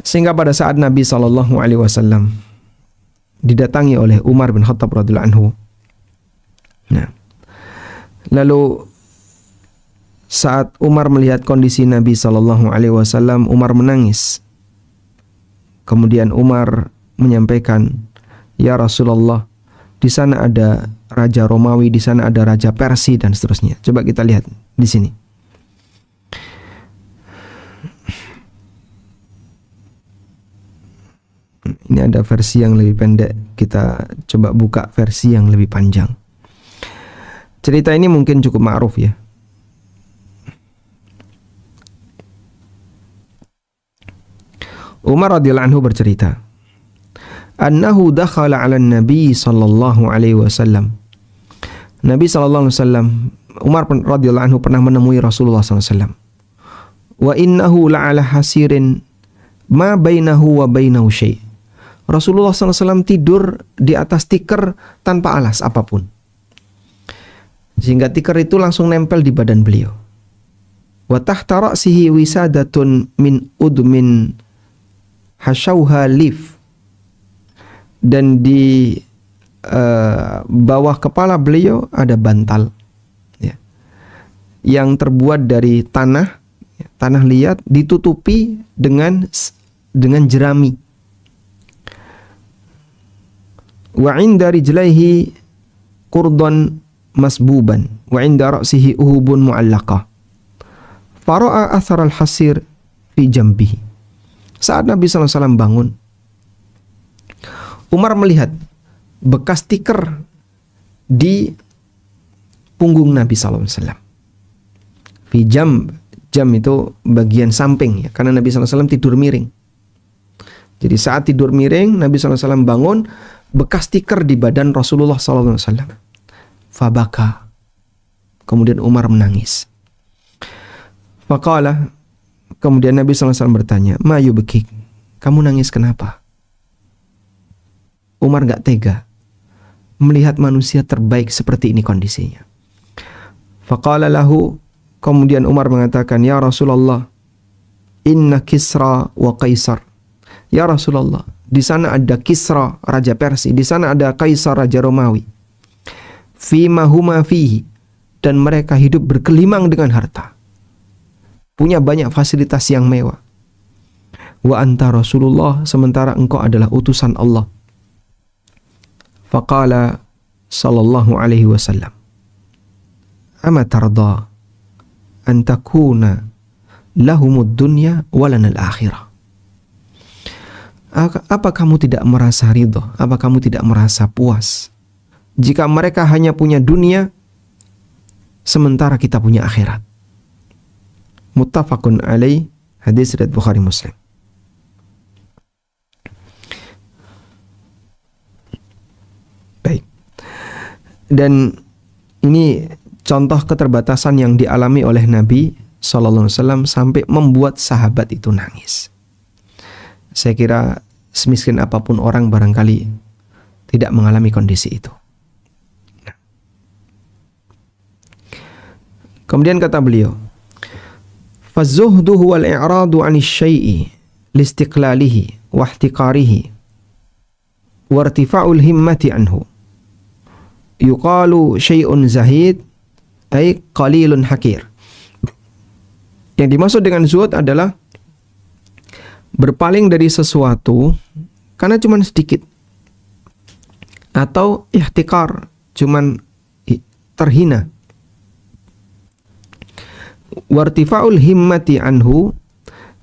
A: Sehingga pada saat Nabi sallallahu alaihi wasallam didatangi oleh Umar bin Khattab radhiyallahu anhu. Nah, lalu saat Umar melihat kondisi Nabi sallallahu alaihi wasallam, Umar menangis. Kemudian Umar menyampaikan, "Ya Rasulullah, di sana ada raja Romawi, di sana ada raja Persia dan seterusnya." Coba kita lihat di sini. Ini ada versi yang lebih pendek. Kita coba buka versi yang lebih panjang. Cerita ini mungkin cukup ma'ruf ya. Umar radhiyallahu anhu bercerita, annahu dakhala 'ala Nabi sallallahu alaihi wasallam. Nabi sallallahu alaihi wasallam, Umar radhiyallahu anhu pernah menemui Rasulullah sallallahu alaihi wasallam. Wa innahu la'ala hasirin ma bainahu wa bainahu syai'. Rasulullah SAW tidur di atas tikar tanpa alas apapun. Sehingga tikar itu langsung nempel di badan beliau. Wa tahta ra'sihi wisadatun min udmin hasyauha lif. Dan di bawah kepala beliau ada bantal ya, yang terbuat dari tanah liat ditutupi dengan jerami. Wa 'inda rijlaihi qurdan masbuban wa 'inda ra'sihi uhubun mu'allaqah. Fara'a athar al-hasir fi jambihi. Saat Nabi SAW bangun, Umar melihat bekas tikar di punggung Nabi SAW. Fi jam itu bagian samping ya, karena Nabi SAW tidur miring. Jadi saat tidur miring, Nabi SAW bangun, bekas tikar di badan Rasulullah SAW. Fabaka. Kemudian Umar menangis. Faqala. Kemudian Nabi SAW bertanya, ma yubkik? Kamu nangis kenapa? Umar gak tega melihat manusia terbaik seperti ini kondisinya. Faqala lahu. Kemudian Umar mengatakan, ya Rasulullah, inna Kisra wa Kaisar. Ya Rasulullah, di sana ada Kisra, raja Persia, di sana ada Kaisar, raja Romawi. Fima huma fihi, dan mereka hidup berkelimang dengan harta. Punya banyak fasilitas yang mewah. Wa anta Rasulullah, sementara engkau adalah utusan Allah. Faqala sallallahu alaihi wasallam, ama tarda an takuna lahumud dunya walana al-akhirah. Apa kamu tidak merasa ridho? Apa kamu tidak merasa puas jika mereka hanya punya dunia sementara kita punya akhirat? Muttafaqun alaih, hadis riwayat Bukhari Muslim. Baik. Dan ini contoh keterbatasan yang dialami oleh Nabi SAW sampai membuat sahabat itu nangis. Saya kira semiskin apapun orang barangkali tidak mengalami kondisi itu. Kemudian kata beliau, "Fazuhdu huwal i'radu 'anil syai'i listiqlalihi wa ihtiqarihi wa irtifa'ul himmati anhu. Yuqalu syai'un zahid ay qalilun hakir." Yang dimaksud dengan zuhud adalah berpaling dari sesuatu karena cuma sedikit, atau ihtikar, cuman terhina. Wartifa'ul himmati anhu,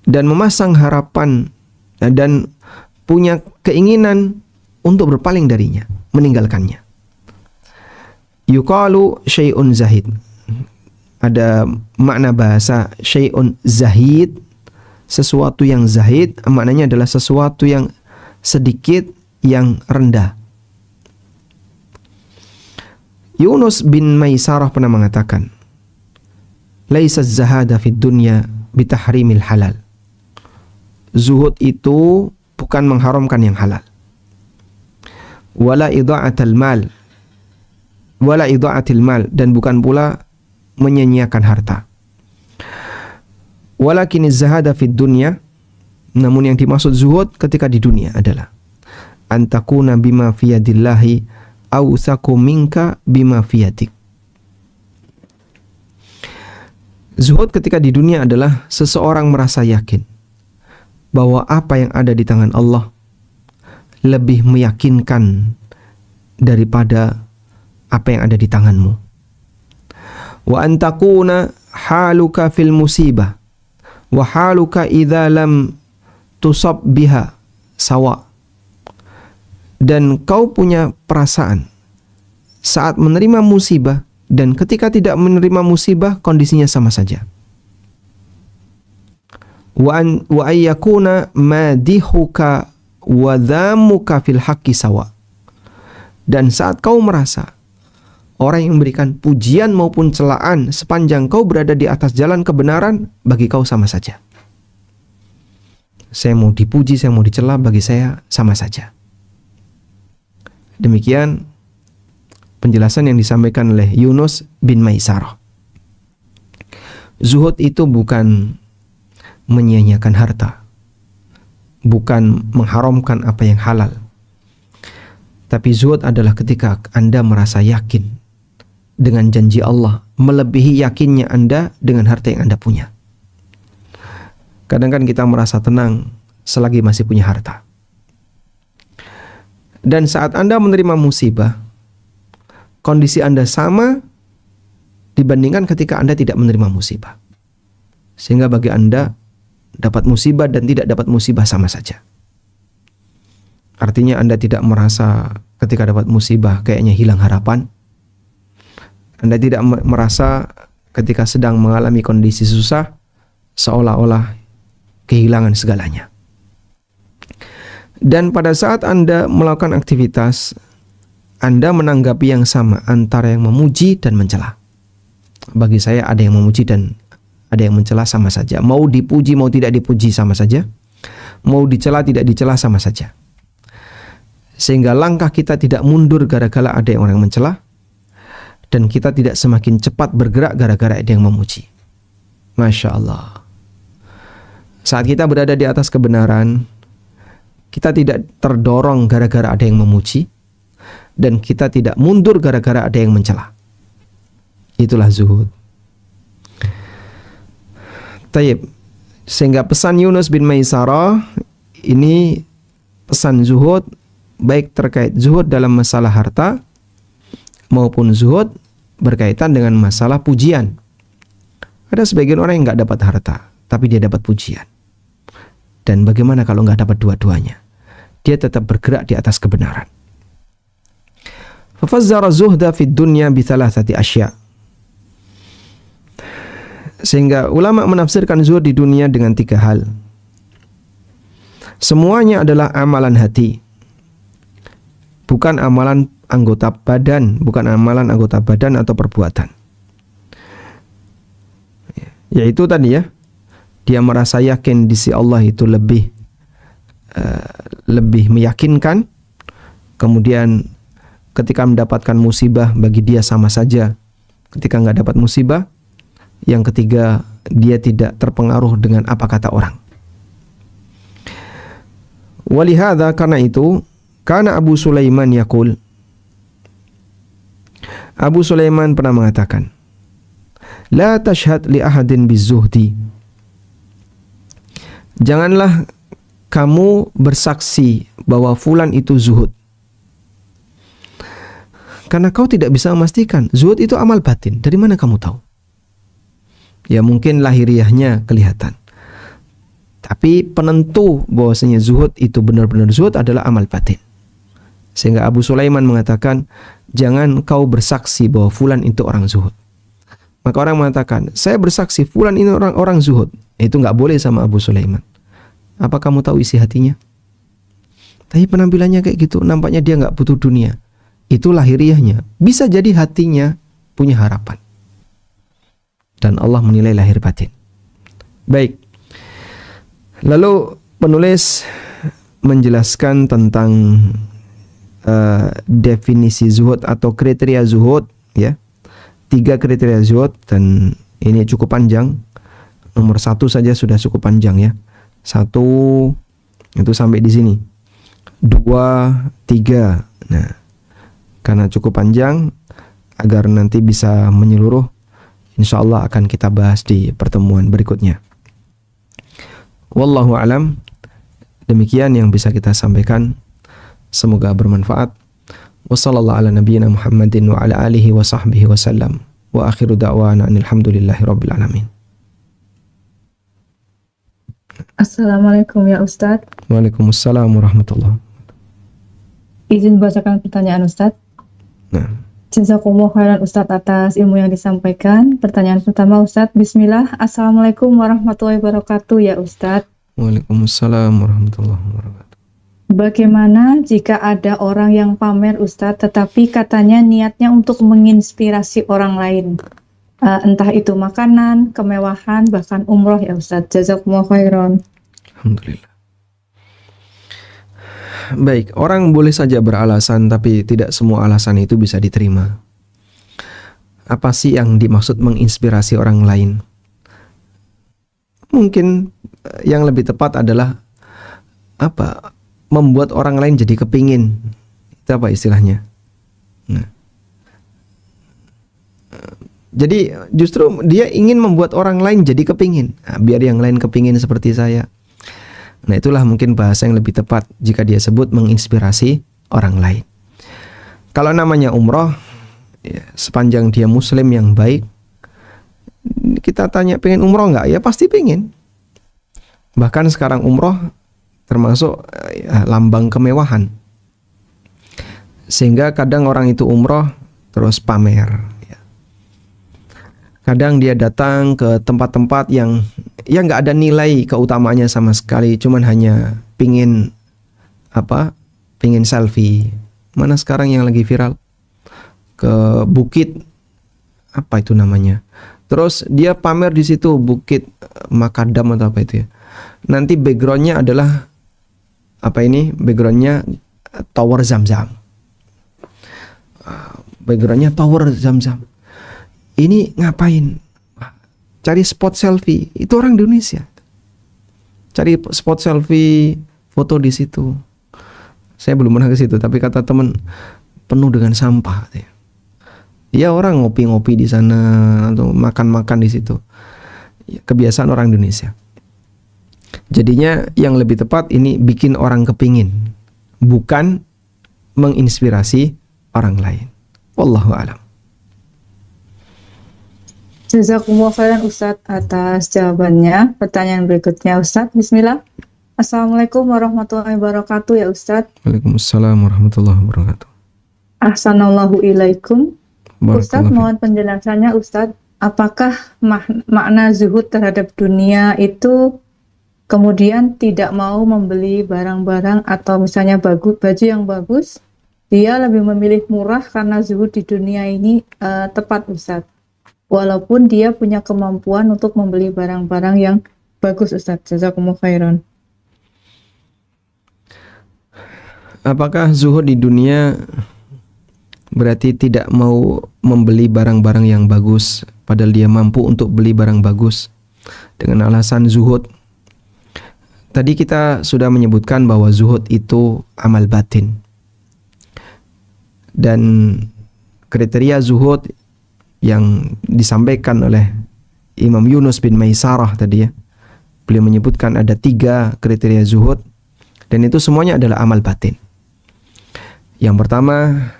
A: dan memasang harapan dan punya keinginan untuk berpaling darinya, meninggalkannya. Yuqalu syai'un zahid. Ada makna bahasa syai'un zahid, sesuatu yang zahid, maknanya adalah sesuatu yang sedikit, yang rendah. Yunus bin Maisarah pernah mengatakan, "Laisa zahada fid dunya bitahrimil halal." Zuhud itu bukan mengharamkan yang halal. Wala idha'atil mal, dan bukan pula menyia-nyiakan harta. Walakin zahada fid dunya, namun yang dimaksud zuhud ketika di dunia adalah antakuna bima fiyadillahi awsaku minka bima fiyadik. Zuhud ketika di dunia adalah seseorang merasa yakin bahwa apa yang ada di tangan Allah lebih meyakinkan daripada apa yang ada di tanganmu. Wa antakuna haluka fil musibah wa haluka idza lam tusab biha sawa. Dan kau punya perasaan saat menerima musibah dan ketika tidak menerima musibah, kondisinya sama saja. Wa ayyakuna madihuka wa dhammuka fil haqqi sawa. Dan saat kau merasa orang yang memberikan pujian maupun celaan sepanjang kau berada di atas jalan kebenaran, bagi kau sama saja. Saya mau dipuji, saya mau dicela, bagi saya sama saja. Demikian penjelasan yang disampaikan oleh Yunus bin Maisarah. Zuhud itu bukan menyia-nyiakan harta, bukan mengharamkan apa yang halal. Tapi zuhud adalah ketika Anda merasa yakin dengan janji Allah, melebihi yakinnya Anda dengan harta yang Anda punya. Kadang kan kita merasa tenang selagi masih punya harta. Dan saat Anda menerima musibah, kondisi Anda sama dibandingkan ketika Anda tidak menerima musibah. Sehingga bagi Anda, dapat musibah dan tidak dapat musibah sama saja. Artinya Anda tidak merasa ketika dapat musibah kayaknya hilang harapan. Anda tidak merasa ketika sedang mengalami kondisi susah seolah-olah kehilangan segalanya. Dan pada saat Anda melakukan aktivitas, Anda menanggapi yang sama antara yang memuji dan mencela. Bagi saya ada yang memuji dan ada yang mencela sama saja. Mau dipuji mau tidak dipuji sama saja. Mau dicela tidak dicela sama saja. Sehingga langkah kita tidak mundur gara-gara ada yang orang mencela, dan kita tidak semakin cepat bergerak gara-gara ada yang memuji. Masya Allah. Saat kita berada di atas kebenaran, kita tidak terdorong gara-gara ada yang memuji, dan kita tidak mundur gara-gara ada yang mencela. Itulah zuhud. Taib. Sehingga pesan Yunus bin Maisarah ini pesan zuhud, baik terkait zuhud dalam masalah harta maupun zuhud berkaitan dengan masalah pujian. Ada sebagian orang yang nggak dapat harta, tapi dia dapat pujian. Dan bagaimana kalau nggak dapat dua-duanya? Dia tetap bergerak di atas kebenaran. Fafazzara zuhda fid dunya bi thalathati asya'. Sehingga ulama menafsirkan zuhud di dunia dengan 3 hal. Semuanya adalah amalan hati. Bukan amalan anggota badan, bukan amalan anggota badan atau perbuatan. Yaitu tadi ya, dia merasa yakin di sisi Allah itu lebih meyakinkan. Kemudian ketika mendapatkan musibah bagi dia sama saja ketika nggak dapat musibah. Yang ketiga, dia tidak terpengaruh dengan apa kata orang. Walihada, karena itu, karena Abu Sulaiman yaqul, Abu Sulaiman pernah mengatakan, la tashhad li ahadin bizuhdi. Janganlah kamu bersaksi bahwa fulan itu zuhud. Karena kau tidak bisa memastikan. Zuhud itu amal batin. Dari mana kamu tahu? Ya mungkin lahiriahnya kelihatan. Tapi penentu bahwasanya zuhud itu benar-benar zuhud adalah amal batin. Sehingga Abu Sulaiman mengatakan, jangan kau bersaksi bahwa fulan itu orang zuhud. Maka orang mengatakan, saya bersaksi fulan ini orang zuhud. Itu nggak boleh sama Abu Sulaiman. Apa kamu tahu isi hatinya? Tapi penampilannya kayak gitu, nampaknya dia nggak butuh dunia. Itu lahiriahnya. Bisa jadi hatinya punya harapan. Dan Allah menilai lahir batin. Baik. Lalu penulis menjelaskan tentang definisi zuhud atau kriteria zuhud, ya. 3 kriteria zuhud, dan ini cukup panjang. Nomor 1 saja sudah cukup panjang ya. 1 itu sampai di sini. 2, 3. Nah, karena cukup panjang, agar nanti bisa menyeluruh, insya Allah akan kita bahas di pertemuan berikutnya. Wallahu alam. Demikian yang bisa kita sampaikan. Semoga bermanfaat. Wassallallahu ala nabiyyina Muhammadin wa ala alihi wa sahbihi wa sallam. Wa akhiru da'wana alhamdulillahi rabbil alamin.
B: Assalamualaikum ya Ustadz.
A: Waalaikumsalam warahmatullahi wabarakatuh.
B: Izin bacakan pertanyaan Ustadz.
A: Nah.
B: Jazakumullah khairan Ustadz atas ilmu yang disampaikan. Pertanyaan pertama Ustadz, Bismillah. Assalamualaikum warahmatullahi wabarakatuh ya Ustadz.
A: Waalaikumsalam warahmatullahi wabarakatuh.
B: Bagaimana jika ada orang yang pamer Ustadz, tetapi katanya niatnya untuk menginspirasi orang lain? Entah itu makanan, kemewahan, bahkan umroh ya Ustadz. Jazakumullah khairan.
A: Alhamdulillah. Baik, orang boleh saja beralasan, tapi tidak semua alasan itu bisa diterima. Apa sih yang dimaksud menginspirasi orang lain? Mungkin yang lebih tepat adalah membuat orang lain jadi kepingin. Itu apa istilahnya? Nah. Jadi justru dia ingin membuat orang lain jadi kepingin. Nah, biar yang lain kepingin seperti saya. Nah, itulah mungkin bahasa yang lebih tepat jika dia sebut menginspirasi orang lain. Kalau namanya umroh, ya, sepanjang dia muslim yang baik, kita tanya pengen umroh nggak? Ya pasti pengen. Bahkan sekarang umroh termasuk lambang kemewahan. Sehingga kadang orang itu umroh terus pamer. Ya. Kadang dia datang ke tempat-tempat yang nggak ada nilai keutamaannya sama sekali, cuman hanya pingin selfie. Mana sekarang yang lagi viral? Ke bukit apa itu namanya? Terus dia pamer di situ bukit Makadam atau apa itu ya. Nanti backgroundnya adalah backgroundnya Tower Zamzam. Backgroundnya Tower Zamzam. Ini ngapain? Cari spot selfie. Itu orang Indonesia. Cari spot selfie, foto di situ. Saya belum pernah ke situ, tapi kata teman penuh dengan sampah. Ya orang ngopi-ngopi di sana atau makan-makan di situ. Ya, kebiasaan orang Indonesia. Jadinya yang lebih tepat ini bikin orang kepingin, bukan menginspirasi orang lain. Wallahu a'lam.
B: Jazakumullah khairan Ustadz atas jawabannya. Pertanyaan berikutnya Ustadz, Bismillah. Assalamualaikum warahmatullahi wabarakatuh ya Ustadz.
A: Waalaikumsalam warahmatullahi wabarakatuh.
B: Ahsanallahu ilaikum. Ustadz, mohon penjelasannya Ustadz. Apakah makna zuhud terhadap dunia itu kemudian tidak mau membeli barang-barang atau misalnya baju yang bagus, dia lebih memilih murah karena zuhud di dunia ini tepat Ustadz? walaupun dia punya kemampuan untuk membeli barang-barang yang bagus, Ustadz. Jazakumullah khairan.
A: Apakah zuhud di dunia berarti tidak mau membeli barang-barang yang bagus, padahal dia mampu untuk beli barang bagus dengan alasan zuhud? Tadi kita sudah menyebutkan bahwa zuhud itu amal batin. Dan kriteria zuhud yang disampaikan oleh Imam Yunus bin Maisarah tadi ya, beliau menyebutkan ada 3 kriteria zuhud, dan itu semuanya adalah amal batin. Yang pertama,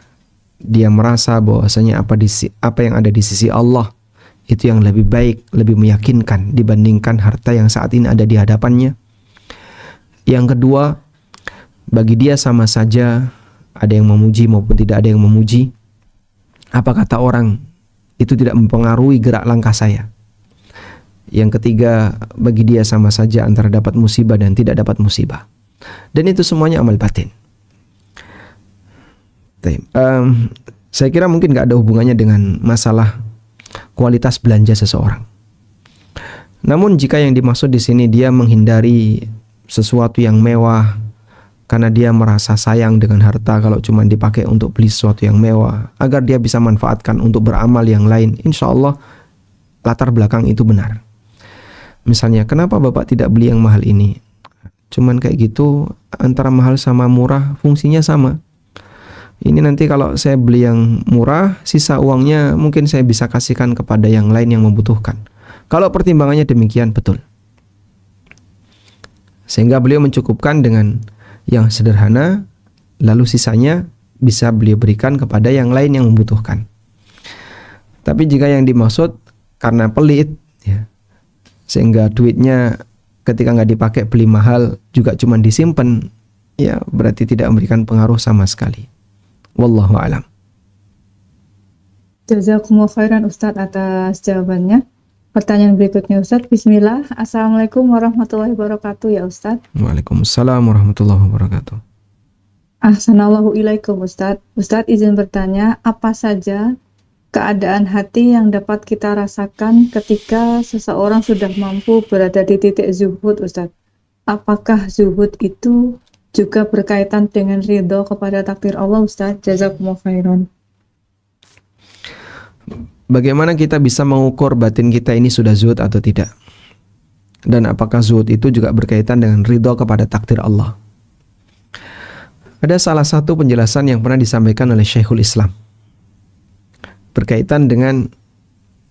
A: dia merasa bahwasanya apa yang ada di sisi Allah itu yang lebih baik, lebih meyakinkan dibandingkan harta yang saat ini ada di hadapannya. Yang kedua, bagi dia sama saja ada yang memuji maupun tidak ada yang memuji. Apa kata orang itu tidak mempengaruhi gerak langkah saya. Yang ketiga, bagi dia sama saja antara dapat musibah dan tidak dapat musibah. Dan itu semuanya amal batin. Saya kira mungkin gak ada hubungannya dengan masalah kualitas belanja seseorang. Namun jika yang dimaksud di sini dia menghindari sesuatu yang mewah karena dia merasa sayang dengan harta kalau cuma dipakai untuk beli sesuatu yang mewah, agar dia bisa manfaatkan untuk beramal yang lain, insya Allah latar belakang itu benar. Misalnya, kenapa Bapak tidak beli yang mahal ini? Cuman kayak gitu, antara mahal sama murah fungsinya sama. Ini nanti kalau saya beli yang murah, sisa uangnya mungkin saya bisa kasihkan kepada yang lain yang membutuhkan. Kalau pertimbangannya demikian, betul. Sehingga beliau mencukupkan dengan yang sederhana, lalu sisanya bisa beliau berikan kepada yang lain yang membutuhkan. Tapi jika yang dimaksud karena pelit, ya, sehingga duitnya ketika nggak dipakai beli mahal juga cuma disimpan, ya berarti tidak memberikan pengaruh sama sekali. Wallahu a'lam.
B: Jazakumullah khairan Ustadz atas jawabannya. Pertanyaan berikutnya Ustadz. Bismillah. Assalamualaikum warahmatullahi wabarakatuh ya Ustadz.
A: Waalaikumsalam warahmatullahi wabarakatuh.
B: Ahsanallahu ilaikum Ustadz. Ustadz izin bertanya, apa saja keadaan hati yang dapat kita rasakan ketika seseorang sudah mampu berada di titik zuhud Ustadz? Apakah zuhud itu juga berkaitan dengan ridho kepada takdir Allah Ustadz? Jazakumullah khairan.
A: Bagaimana kita bisa mengukur batin kita ini sudah zuhud atau tidak? Dan apakah zuhud itu juga berkaitan dengan ridho kepada takdir Allah? Ada salah satu penjelasan yang pernah disampaikan oleh Syekhul Islam berkaitan dengan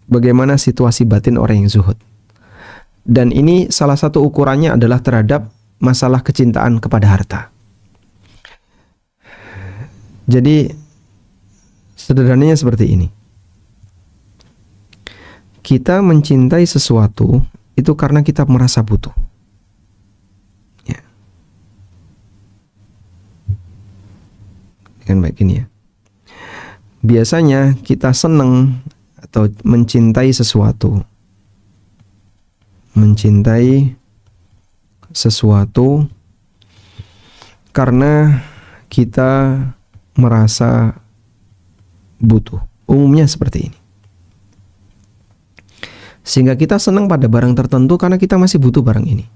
A: bagaimana situasi batin orang yang zuhud. Dan ini salah satu ukurannya adalah terhadap masalah kecintaan kepada harta. Jadi sederhananya seperti ini. Kita mencintai sesuatu itu karena kita merasa butuh. Ya. Dengan baik ini ya. Biasanya kita senang atau mencintai sesuatu. Mencintai sesuatu karena kita merasa butuh. Umumnya seperti ini. Sehingga kita senang pada barang tertentu karena kita masih butuh barang ini.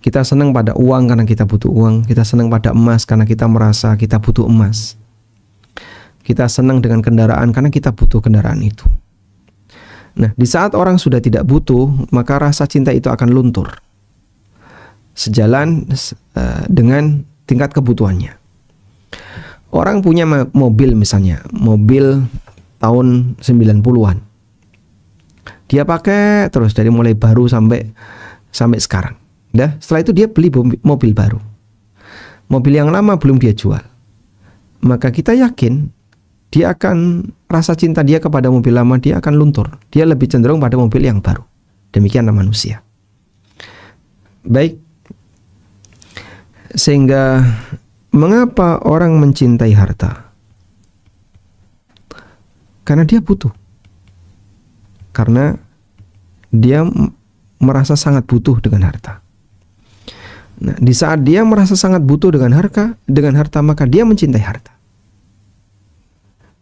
A: Kita senang pada uang karena kita butuh uang. Kita senang pada emas karena kita merasa kita butuh emas. Kita senang dengan kendaraan karena kita butuh kendaraan itu. Nah, di saat orang sudah tidak butuh, maka rasa cinta itu akan luntur. Sejalan dengan tingkat kebutuhannya. Orang punya mobil misalnya, mobil tahun 90-an. Dia pakai terus dari mulai baru sampai sekarang. Dah, setelah itu dia beli mobil baru. Mobil yang lama belum dia jual. Maka kita yakin dia akan rasa cinta dia kepada mobil lama dia akan luntur. Dia lebih cenderung pada mobil yang baru. Demikianlah manusia. Baik. Sehingga mengapa orang mencintai harta? Karena dia butuh. Karena dia merasa sangat butuh dengan harta. Nah, di saat dia merasa sangat butuh dengan harta, maka dia mencintai harta.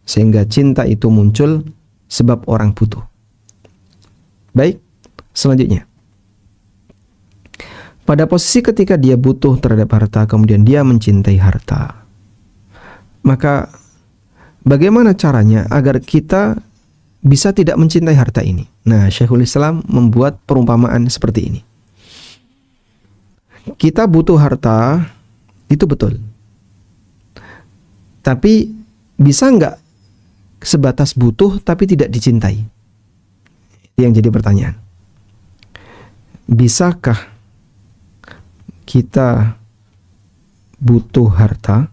A: Sehingga cinta itu muncul sebab orang butuh. Baik, selanjutnya. Pada posisi ketika dia butuh terhadap harta, kemudian dia mencintai harta, maka bagaimana caranya agar kita bisa tidak mencintai harta ini? Nah, Syekhul Islam membuat perumpamaan seperti ini. Kita butuh harta, itu betul. Tapi bisa nggak sebatas butuh tapi tidak dicintai? Itu yang jadi pertanyaan. Bisakah kita butuh harta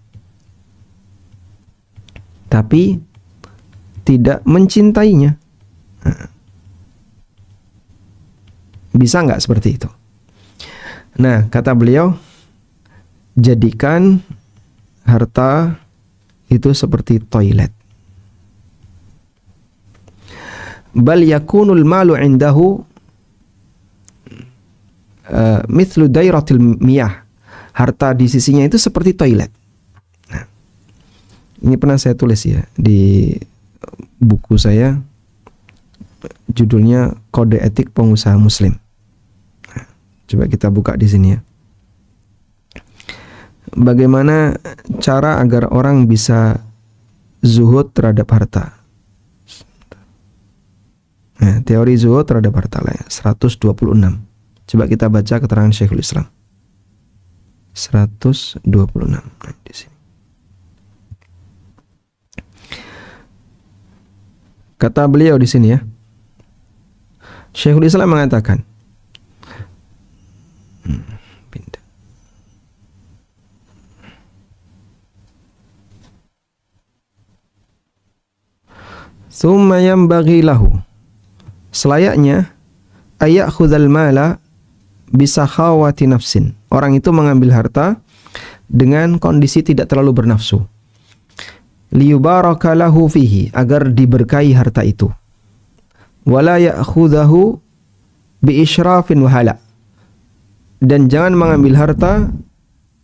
A: tapi tidak mencintainya? Bisa nggak seperti itu? Nah, kata beliau, jadikan harta itu seperti toilet. Bal yakunul malu indahu mithlu dairatil miyah. Harta di sisinya itu seperti toilet. Nah, ini pernah saya tulis ya di buku saya, judulnya Kode Etik Pengusaha Muslim. Nah, coba kita buka di sini ya. Bagaimana cara agar orang bisa zuhud terhadap harta? Nah, teori zuhud terhadap harta lah ya, 126. Coba kita baca keterangan Syekhul Islam. 126. Nah, di sini. Kata beliau di sini ya. Syekhul Islam mengatakan, pindah. Tsumma yanbaghi lahu, selayaknya ayakhudhal mala bisakhawati nafsin. Orang itu mengambil harta dengan kondisi tidak terlalu bernafsu. Liyubaraka lahu fihi, agar diberkahi harta itu. Wala ya'khudhahu biisyrafin wahala, dan jangan mengambil harta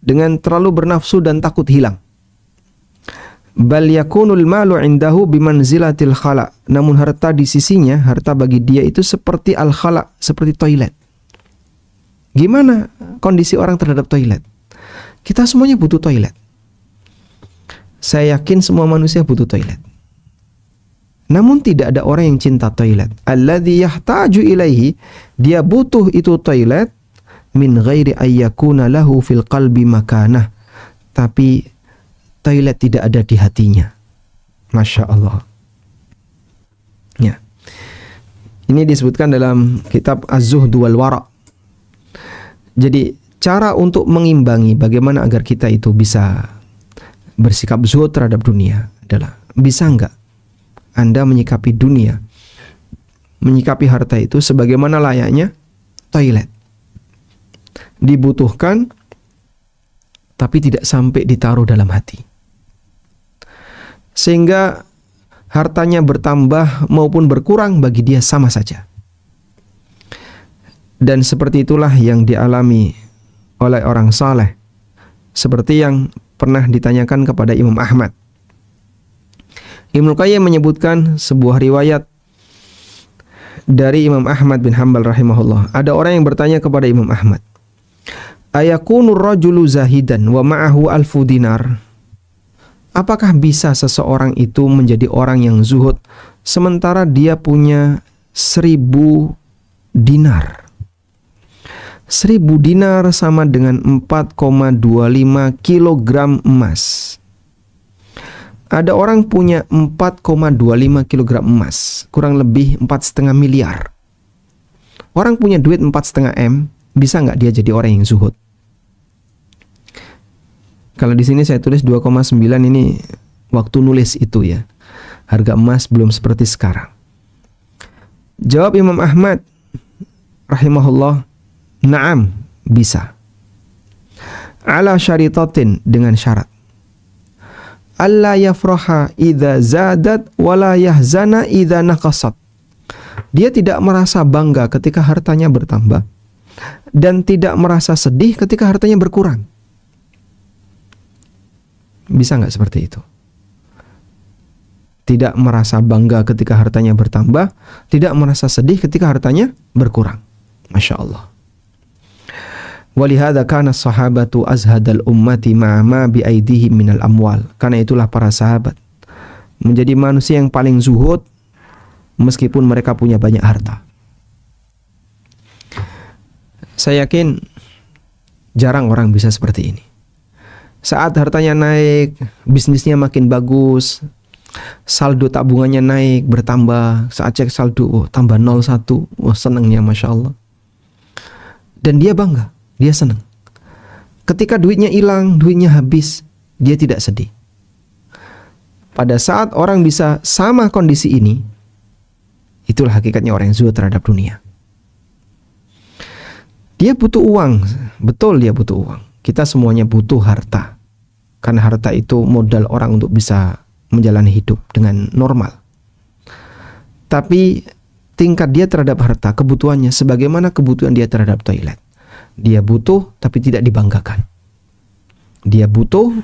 A: dengan terlalu bernafsu dan takut hilang. Bal yakunul malu indahu bimanzilatil khala, namun harta di sisinya, harta bagi dia itu seperti al-khala, seperti toilet. Gimana kondisi orang terhadap toilet? Kita semuanya butuh toilet. Saya yakin semua manusia butuh toilet. Namun tidak ada orang yang cinta toilet. Alladzi yahtaju ilaihi, dia butuh itu toilet min ghairi ayyakuna lahu fil qalbi makanah, tapi toilet tidak ada di hatinya. Masya Allah. Ya. Ini disebutkan dalam kitab Az-Zuhd wal Wara'. Jadi cara untuk mengimbangi bagaimana agar kita itu bisa bersikap zuhud terhadap dunia adalah, bisa enggak Anda menyikapi dunia, menyikapi harta itu sebagaimana layaknya toilet. Dibutuhkan tapi tidak sampai ditaruh dalam hati. Sehingga hartanya bertambah maupun berkurang bagi dia sama saja. Dan seperti itulah yang dialami oleh orang saleh, seperti yang pernah ditanyakan kepada Imam Ahmad. Ibnu Qayyim menyebutkan sebuah riwayat dari Imam Ahmad bin Hanbal rahimahullah. Ada orang yang bertanya kepada Imam Ahmad, ayakunu rajulu zahidan wa ma'ahu alfu dinar? Apakah bisa seseorang itu menjadi orang yang zuhud sementara dia punya 1000 dinar? 1000 dinar sama dengan 4,25 kilogram emas. Ada orang punya 4,25 kilogram emas, kurang lebih 4,5 miliar. Orang punya duit 4,5 M, bisa nggak dia jadi orang yang zuhud? Kalau di sini saya tulis 2,9, ini waktu nulis itu ya. Harga emas belum seperti sekarang. Jawab Imam Ahmad rahimahullah, na'am, bisa. Ala syaritatin, dengan syarat. Alla yafraha idza zadat wala yahzana idza naqasat. Dia tidak merasa bangga ketika hartanya bertambah dan tidak merasa sedih ketika hartanya berkurang. Bisa nggak seperti itu? tidak merasa bangga ketika hartanya bertambah, tidak merasa sedih ketika hartanya berkurang. Masya Allah. Walihada kana sahabatu azhadal ummati ma'ama biaidihim minal amwal. Karena itulah para sahabat menjadi manusia yang paling zuhud meskipun mereka punya banyak harta. Saya yakin jarang orang bisa seperti ini. Saat hartanya naik, bisnisnya makin bagus, saldo tabungannya naik, bertambah. Saat cek saldo, tambah 01. Wah, senangnya Masya Allah. Dan dia bangga, dia senang. Ketika duitnya hilang, duitnya habis, dia tidak sedih. Pada saat orang bisa sama kondisi ini, itulah hakikatnya orang yang zuhud terhadap dunia. Dia butuh uang, betul dia butuh uang. Kita semuanya butuh harta. Karena harta itu modal orang untuk bisa menjalani hidup dengan normal. Tapi tingkat dia terhadap harta, kebutuhannya sebagaimana kebutuhan dia terhadap toilet. Dia butuh tapi tidak dibanggakan. Dia butuh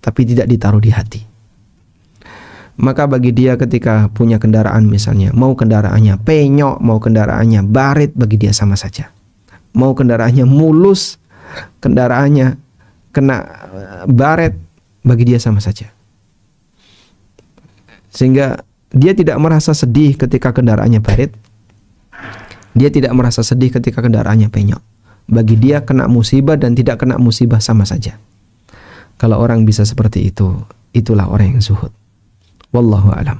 A: tapi tidak ditaruh di hati. Maka bagi dia ketika punya kendaraan misalnya, mau kendaraannya penyok, mau kendaraannya baret, bagi dia sama saja. Mau kendaraannya mulus, kendaraannya kena baret, bagi dia sama saja. Sehingga dia tidak merasa sedih ketika kendaraannya baret. Dia tidak merasa sedih ketika kendaraannya penyok. Bagi dia kena musibah dan tidak kena musibah sama saja. Kalau orang bisa seperti itu, itulah orang yang zuhud. Wallahu a'lam.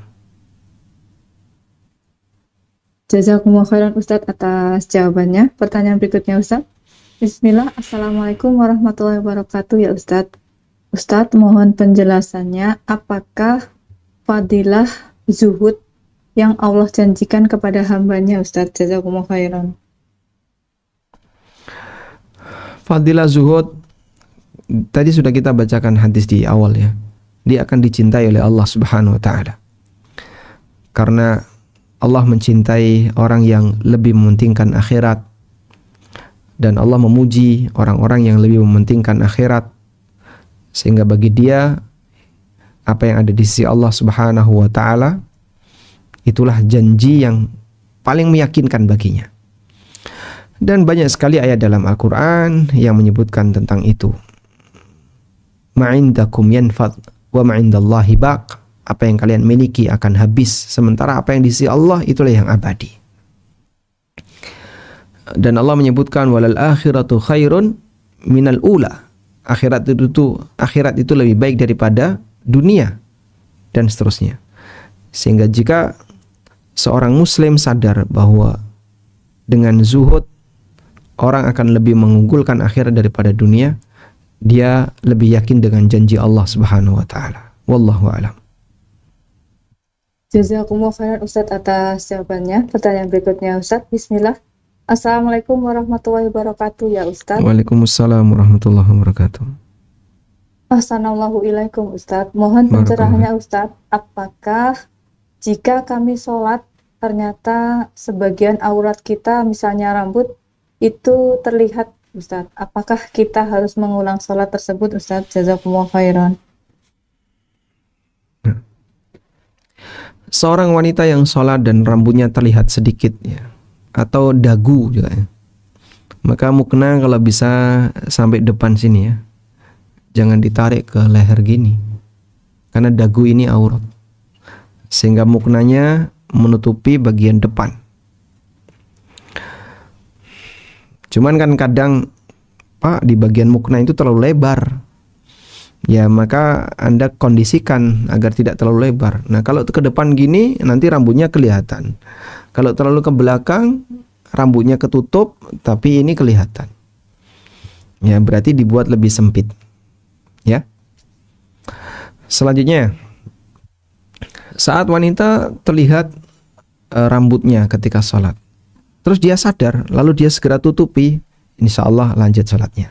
B: Jazakumullah khairan Ustadz atas jawabannya. Pertanyaan berikutnya Ustadz. Bismillah, Assalamualaikum warahmatullahi wabarakatuh ya Ustadz. Ustadz mohon penjelasannya, apakah fadilah zuhud yang Allah janjikan kepada hambanya Ustadz? Jazakumullah khairan.
A: Fadilah zuhud, tadi sudah kita bacakan hadis di awal ya. Dia akan dicintai oleh Allah Subhanahu wa ta'ala. Karena Allah mencintai orang yang lebih mementingkan akhirat. Dan Allah memuji orang-orang yang lebih mementingkan akhirat. Sehingga bagi dia, apa yang ada di sisi Allah Subhanahu wa ta'ala, itulah janji yang paling meyakinkan baginya. Dan banyak sekali ayat dalam Al-Quran yang menyebutkan tentang itu. Ma'indakum yanfad wa ma'indallahi baq. Apa yang kalian miliki akan habis, sementara apa yang di sisi Allah itulah yang abadi. Dan Allah menyebutkan walal akhiratu khairun minal ula. Akhirat itu lebih baik daripada dunia dan seterusnya. Sehingga jika seorang muslim sadar bahwa dengan zuhud orang akan lebih mengunggulkan akhirat daripada dunia, dia lebih yakin dengan janji Allah Subhanahu wa taala. Wallahu a'lam.
B: Jazakumullah khairan Ustadz atas jawabannya. Pertanyaan berikutnya Ustadz. Bismillah. Assalamualaikum warahmatullahi wabarakatuh ya Ustadz.
A: Waalaikumsalam warahmatullahi wabarakatuh.
B: Assalamualaikum ilaikum Ustadz. Mohon pencerahannya Ustadz. Apakah jika kami sholat ternyata sebagian aurat kita, misalnya rambut, itu terlihat Ustadz, apakah kita harus mengulang sholat tersebut Ustadz? Jazakumullah khairan.
A: Seorang wanita yang sholat dan rambutnya terlihat sedikit ya, atau dagu juga ya, maka mukna kalau bisa sampai depan sini ya, jangan ditarik ke leher gini, karena dagu ini aurat, sehingga muknanya menutupi bagian depan. Cuman kan kadang, Pak, di bagian mukna itu terlalu lebar. Ya, maka Anda kondisikan agar tidak terlalu lebar. Nah, kalau ke depan gini, nanti rambutnya kelihatan. Kalau terlalu ke belakang, rambutnya ketutup, tapi ini kelihatan. Ya, berarti dibuat lebih sempit. Ya. Selanjutnya, saat wanita terlihat rambutnya ketika sholat, terus dia sadar, lalu dia segera tutupi, insya Allah lanjut sholatnya.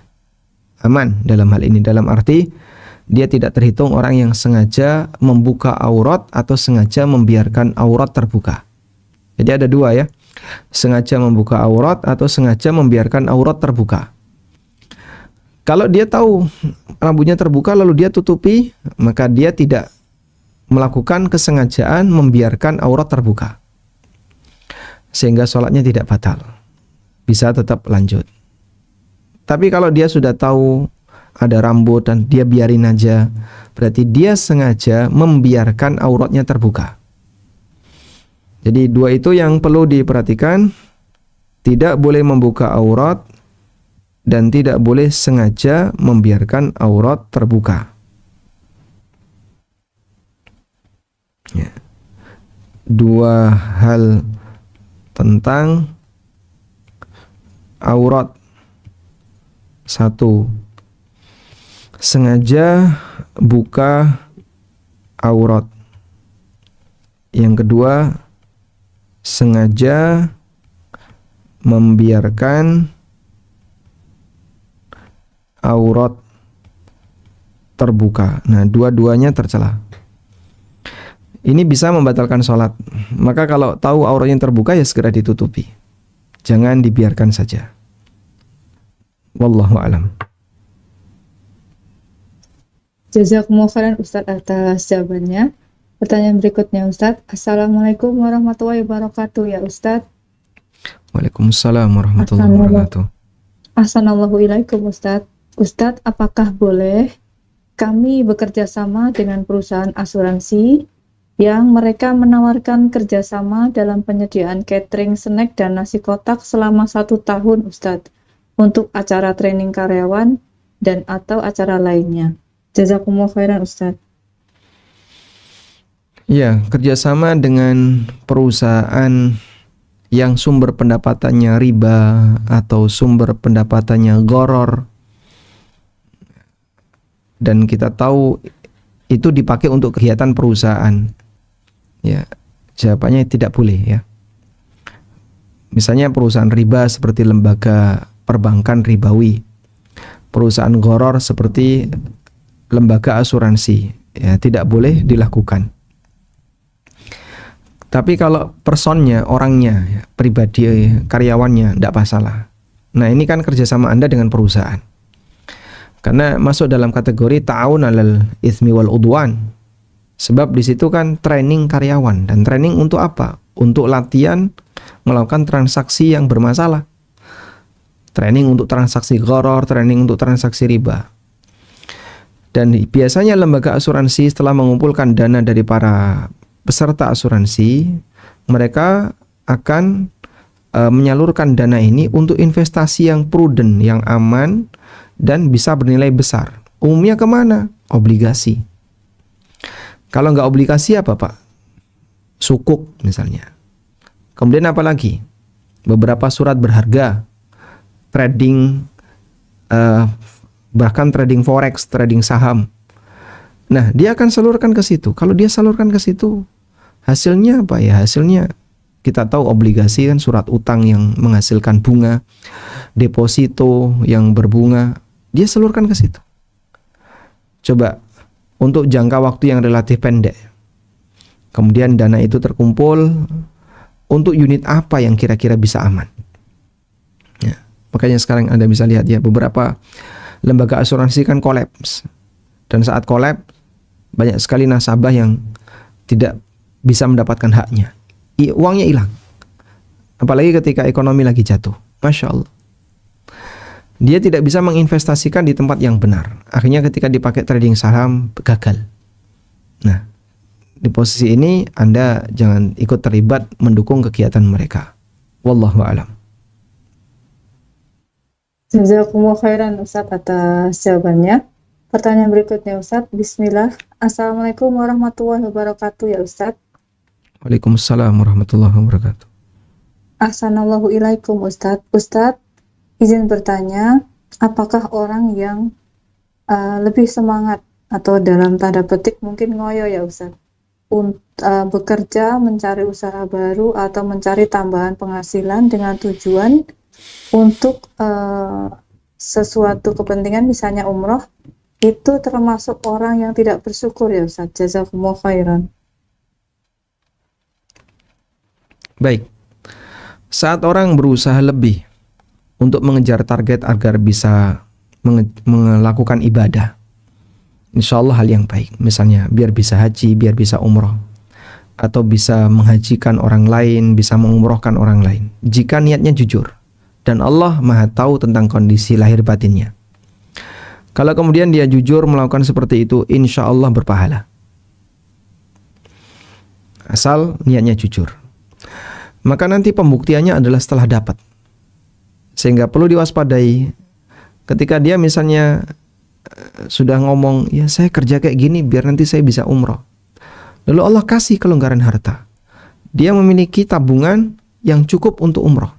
A: Aman dalam hal ini, dalam arti dia tidak terhitung orang yang sengaja membuka aurat atau sengaja membiarkan aurat terbuka. Jadi ada dua ya, sengaja membuka aurat atau sengaja membiarkan aurat terbuka. Kalau dia tahu rambutnya terbuka lalu dia tutupi, maka dia tidak melakukan kesengajaan membiarkan aurat terbuka, sehingga sholatnya tidak batal, bisa tetap lanjut. Tapi kalau dia sudah tahu ada rambut dan dia biarin aja, berarti dia sengaja membiarkan auratnya terbuka. Jadi dua itu yang perlu diperhatikan, tidak boleh membuka aurat dan tidak boleh sengaja membiarkan aurat terbuka. Ya. Dua hal tentang aurat. Satu, sengaja buka aurat. Yang kedua, sengaja membiarkan aurat terbuka. Nah, dua-duanya tercela. Ini bisa membatalkan sholat. Maka kalau tahu auratnya terbuka ya segera ditutupi. Jangan dibiarkan saja. Wallahu a'lam.
B: Jazakumullah khairan Ustadz atas jawabannya. Pertanyaan berikutnya Ustadz. Assalamualaikum warahmatullahi wabarakatuh ya Ustadz.
A: Waalaikumsalam warahmatullahi wabarakatuh.
B: Assalamualaikum Ustadz. Ustadz, apakah boleh kami bekerja sama dengan perusahaan asuransi yang mereka menawarkan kerjasama dalam penyediaan catering, snack, dan nasi kotak selama 1 tahun Ustadz untuk acara training karyawan dan atau acara lainnya? Jazakumullah khairan Ustadz.
A: Ya, kerjasama dengan perusahaan yang sumber pendapatannya riba atau sumber pendapatannya gharar, dan kita tahu itu dipakai untuk kegiatan perusahaan, ya, jawabannya tidak boleh ya. Misalnya perusahaan riba seperti lembaga perbankan ribawi, perusahaan gharar seperti lembaga asuransi, ya tidak boleh dilakukan. Tapi kalau personnya, orangnya, ya, pribadi, karyawannya, tidak masalah. Nah ini kan kerjasama Anda dengan perusahaan, karena masuk dalam kategori ta'awun 'alal itsmi wal udwan. Sebab di situ kan training karyawan, dan training untuk apa? Untuk latihan melakukan transaksi yang bermasalah. Training untuk transaksi gharar, training untuk transaksi riba. Dan biasanya lembaga asuransi setelah mengumpulkan dana dari para peserta asuransi, mereka akan menyalurkan dana ini untuk investasi yang prudent, yang aman, dan bisa bernilai besar. Umumnya kemana? Obligasi. Kalau nggak obligasi apa Pak? Sukuk misalnya. Kemudian apa lagi? Beberapa surat berharga, trading, bahkan trading forex, trading saham. Nah, dia akan salurkan ke situ. Kalau dia salurkan ke situ, hasilnya apa ya? Hasilnya kita tahu obligasi kan surat utang yang menghasilkan bunga, deposito yang berbunga, dia salurkan ke situ. Coba untuk jangka waktu yang relatif pendek. Kemudian dana itu terkumpul untuk unit apa yang kira-kira bisa aman. Ya, makanya sekarang Anda bisa lihat ya, beberapa lembaga asuransi kan kolaps. Dan saat kolaps, banyak sekali nasabah yang tidak bisa mendapatkan haknya. Uangnya hilang. Apalagi ketika ekonomi lagi jatuh. Masya Allah. Dia tidak bisa menginvestasikan di tempat yang benar. Akhirnya ketika dipakai trading saham, gagal. Nah, di posisi ini Anda jangan ikut terlibat mendukung kegiatan mereka. Wallahu a'lam.
B: Jazakumullah khairan Ustadz atas jawabannya. Pertanyaan berikutnya Ustadz. Bismillah. Assalamualaikum warahmatullahi wabarakatuh ya Ustadz.
A: Waalaikumsalam warahmatullahi wabarakatuh.
B: Assalamualaikum Ustadz. Ustadz, izin bertanya, apakah orang yang lebih semangat atau dalam tanda petik mungkin ngoyo ya Ustadz, bekerja, mencari usaha baru atau mencari tambahan penghasilan dengan tujuan untuk sesuatu kepentingan misalnya umroh, itu termasuk orang yang tidak bersyukur ya Ustadz? Jazakumullah khairan.
A: Baik, saat orang berusaha lebih untuk mengejar target agar bisa melakukan ibadah, insya Allah hal yang baik. Misalnya biar bisa haji, biar bisa umroh, atau bisa menghajikan orang lain, bisa mengumrohkan orang lain. Jika niatnya jujur, dan Allah Maha tahu tentang kondisi lahir batinnya. Kalau kemudian dia jujur melakukan seperti itu, insya Allah berpahala. Asal niatnya jujur. Maka nanti pembuktiannya adalah setelah dapat. Sehingga perlu diwaspadai ketika dia misalnya sudah ngomong, ya saya kerja kayak gini biar nanti saya bisa umroh. Lalu Allah kasih kelonggaran harta. Dia memiliki tabungan yang cukup untuk umroh.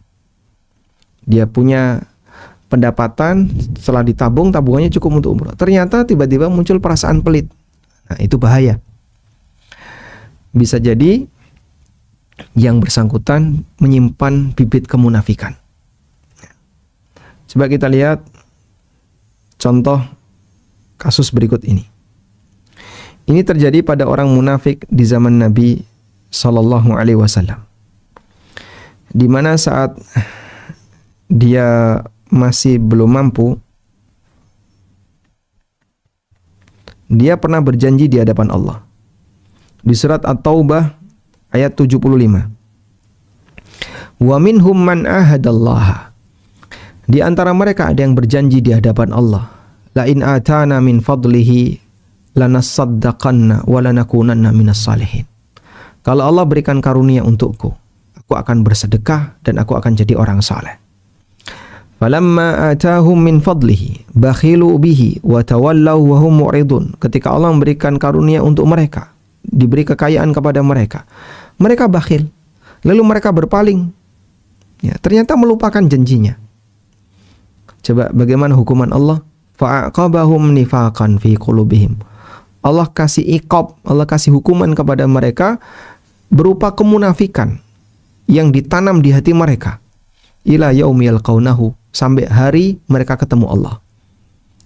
A: Dia punya pendapatan, setelah ditabung, tabungannya cukup untuk umroh. Ternyata tiba-tiba muncul perasaan pelit. Nah, itu bahaya. Bisa jadi yang bersangkutan menyimpan bibit kemunafikan. Coba kita lihat contoh kasus berikut ini. Ini terjadi pada orang munafik di zaman Nabi Sallallahu Alaihi Wasallam, di mana saat dia masih belum mampu, dia pernah berjanji di hadapan Allah. Di surat At-Taubah ayat 75. Wa minhum man ahadallaha. Di antara mereka ada yang berjanji di hadapan Allah, la in atana min fadlihi lanasaddaqanna wa lanakunanna minas salihin. Kalau Allah berikan karunia untukku, aku akan bersedekah dan aku akan jadi orang saleh. Falamma atahum min fadlihi bakhilu bihi wa tawallaw wa hum mu'ridun. Ketika Allah memberikan karunia untuk mereka, diberi kekayaan kepada mereka, mereka bakhil, lalu mereka berpaling. Ya, ternyata melupakan janjinya. Coba bagaimana hukuman Allah? Fa'aqabahum nifaqan fi qulubihim. Allah kasih iqab, Allah kasih hukuman kepada mereka berupa kemunafikan yang ditanam di hati mereka. Ila yaumi yalqaunahu, sampai hari mereka ketemu Allah.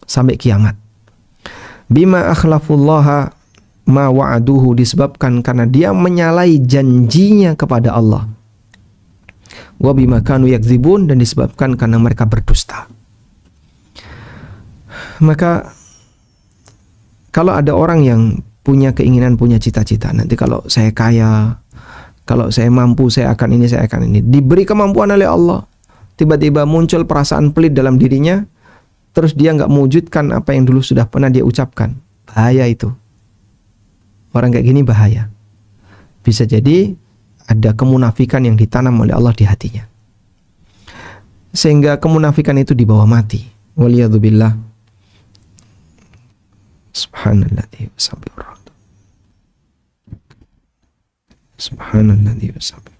A: Sampai kiamat. Bima akhlafullaha ma wa'aduhu, disebabkan karena dia menyalahi janjinya kepada Allah. Wa bima kanu yakdzibun, dan disebabkan karena mereka berdusta. Maka kalau ada orang yang punya keinginan, punya cita-cita, nanti kalau saya kaya, kalau saya mampu, saya akan ini, saya akan ini, diberi kemampuan oleh Allah, tiba-tiba muncul perasaan pelit dalam dirinya, terus dia nggak mewujudkan apa yang dulu sudah pernah dia ucapkan. Bahaya itu. Orang kayak gini bahaya. Bisa jadi ada kemunafikan yang ditanam oleh Allah di hatinya, sehingga kemunafikan itu dibawa mati. Waliyadzubillah. Subhanalladzi wasabihi. Subhanalladzi wasabihi.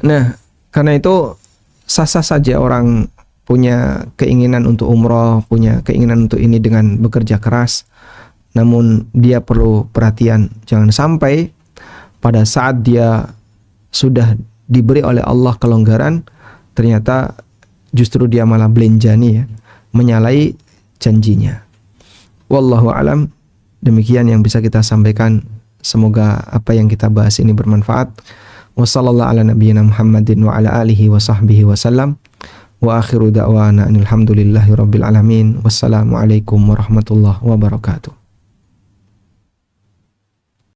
A: Nah, karena itu sah-sah saja orang punya keinginan untuk umroh, punya keinginan untuk ini dengan bekerja keras. Namun dia perlu perhatian, jangan sampai pada saat dia sudah diberi oleh Allah kelonggaran, ternyata justru dia malah belenjani, ya, menyalahi janjinya. Wallahu alam. Demikian yang bisa kita sampaikan. Semoga apa yang kita bahas ini bermanfaat. Wassallallahu ala nabiyyina Muhammadin wa ala alihi wa sahbihi wasallam. Wa akhiru da'wana alhamdulillahi rabbil alamin. Wassalamualaikum warahmatullahi wabarakatuh.